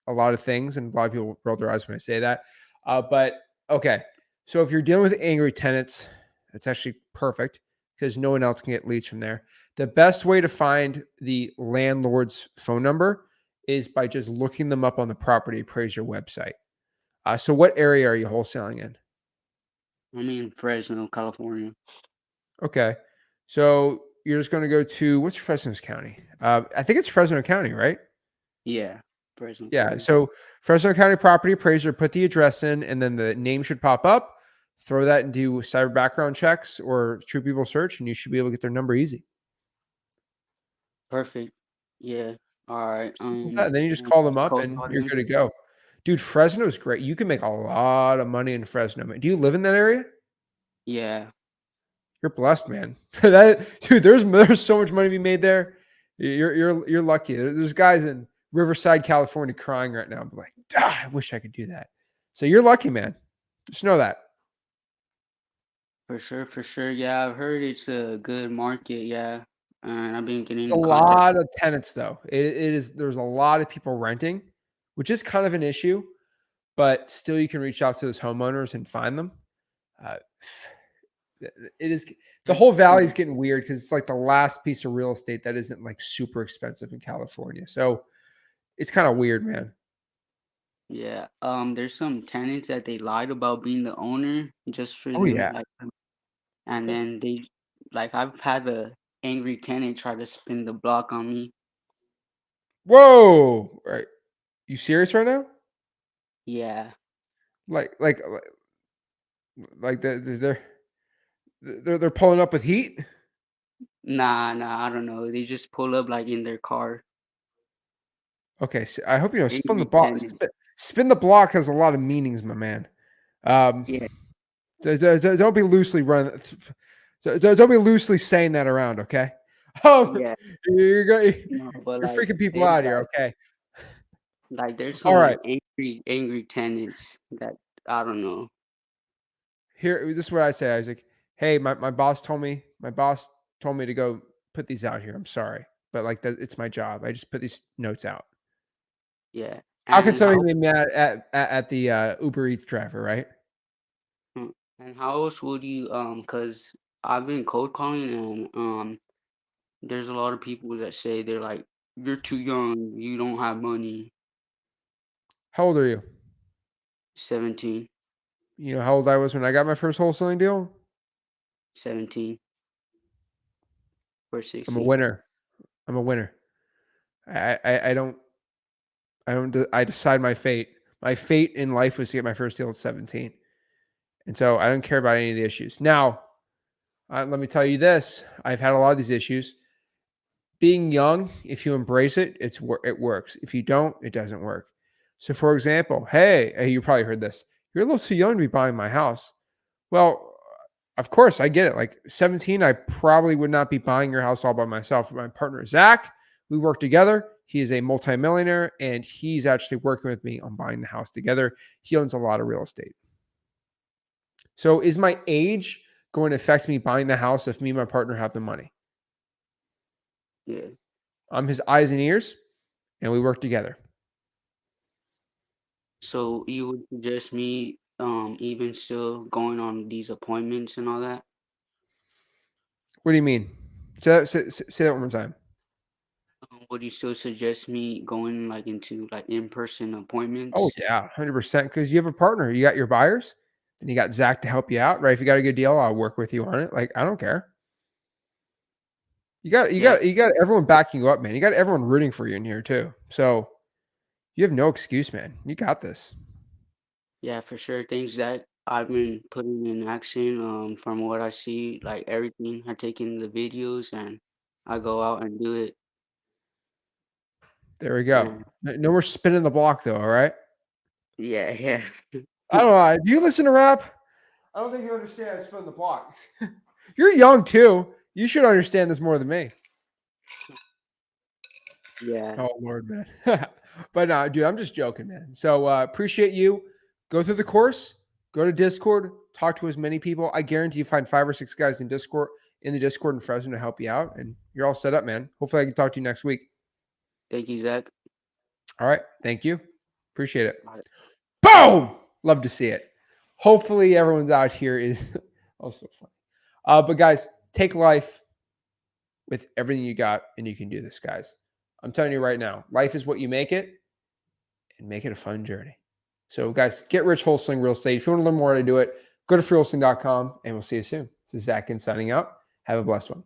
a lot of things, and a lot of people roll their eyes when I say that. But okay, so if you're dealing with angry tenants, that's actually perfect because no one else can get leads from there. The best way to find the landlord's phone number is by just looking them up on the property appraiser website. So what area are you wholesaling in? I'm in Fresno, California. Okay. So you're just going to go to what's Fresno County? I think it's Fresno County, right? Yeah, Fresno Yeah. County. So Fresno County property appraiser, put the address in, and then the name should pop up. Throw that into cyber background checks or True People search, and you should be able to get their number easy. Perfect. Yeah. All right. Simple as that. And then you just call them up, Code and you're calling. good to go. Dude, Fresno is great. You can make a lot of money in Fresno. Man. Do you live in that area? Yeah. You're blessed, man. Dude, there's so much money to be made there. You're lucky. There's guys in Riverside, California, crying right now. I'm like, I wish I could do that. So you're lucky, man. Just know that. For sure, for sure. Yeah, I've heard it's a good market. Yeah, and I've been getting It's a in contact. lot of tenants, though. It is. There's a lot of people renting, which is kind of an issue. But still, you can reach out to those homeowners and find them. Uh, it is the whole valley is getting weird because it's like the last piece of real estate that isn't like super expensive in California. So it's kind of weird, man. Yeah. There's some tenants that they lied about being the owner just for Oh them, yeah. like, and then they, like, I've had a angry tenant try to spin the block on me. Whoa! Right? You serious right now? Yeah. Like, like, like they're pulling up with heat. Nah, nah, I don't know. They just pull up like in their car. Okay, so I hope you know. Spin the Angry block. tenants. Spin the block has a lot of meanings, my man. Um, Yeah. don't be loosely run. Don't be loosely saying that around. Okay. Um, Yeah. you're going. No, but You're like freaking people they out here. Okay. like there's All some right. angry tenants that I don't know. Here, this is what I say, Isaac. Hey, my boss told me. My boss told me to go put these out here. I'm sorry, but like that, it's my job. I just put these notes out. Yeah. How can And somebody how be mad at the Uber Eats driver, right? and how else would you cause I've been cold calling and there's a lot of people that say they're like, you're too young, you don't have money. How old are you? 17, You know how old I was when I got my first wholesaling deal? 17 or I'm a 16. winner. I'm a winner. I don't I decide my fate. My fate in life was to get my first deal at 17. And so I don't care about any of the issues. Now, let me tell you this. I've had a lot of these issues. Being young, if you embrace it, it works. If you don't, it doesn't work. So for example, hey, you probably heard this. You're a little too young to be buying my house. Well, Of course, I get it. Like 17, I probably would not be buying your house all by myself. My partner, Zach, we work together. He is a multimillionaire, and he's actually working with me on buying the house together. He owns a lot of real estate. So is my age going to affect me buying the house if me and my partner have the money? Yeah. I'm his eyes and ears, and we work together. So you would suggest me even still going on these appointments and all that? What do you mean? Say that one more time. Would you still suggest me going like into like in-person Oh, appointments? yeah, 100%. Because you have a partner. You got your buyers, and you got Zach to help you out, right? If you got a good deal, I'll work with you on it. Like, I don't care. Yeah, You got everyone backing you up, man. You got everyone rooting for you in here too. So you have no excuse, man. You got this. yeah, for sure. Things that I've been putting in action, from what I see, like everything, I take in the videos and I go out and do it. There we go. And No more spinning the block, though. All right. yeah, yeah. I don't know. Do you listen to rap? I don't think you understand spinning the block. You're young too. You should understand this more than me. Yeah, Oh Lord, man. But no, dude, I'm just joking, man. So appreciate you. Go through the course. Go to Discord. Talk to as many people. I guarantee you find 5 or 6 guys in the Discord in Fresno to help you out, and you're all set up, man. Hopefully, I can talk to you next week. thank you, Zach. All right. Thank you. Appreciate it. Bye. Boom. Love to see it. Hopefully, everyone's out here is also fun. But guys, take life with everything you got, and you can do this, guys. I'm telling you right now, life is what you make it, and make it a fun journey. So, guys, get rich wholesaling real estate. If you want to learn more how to do it, go to freewholesaling.com, and we'll see you soon. This is Zach Ginn signing out. Have a blessed one.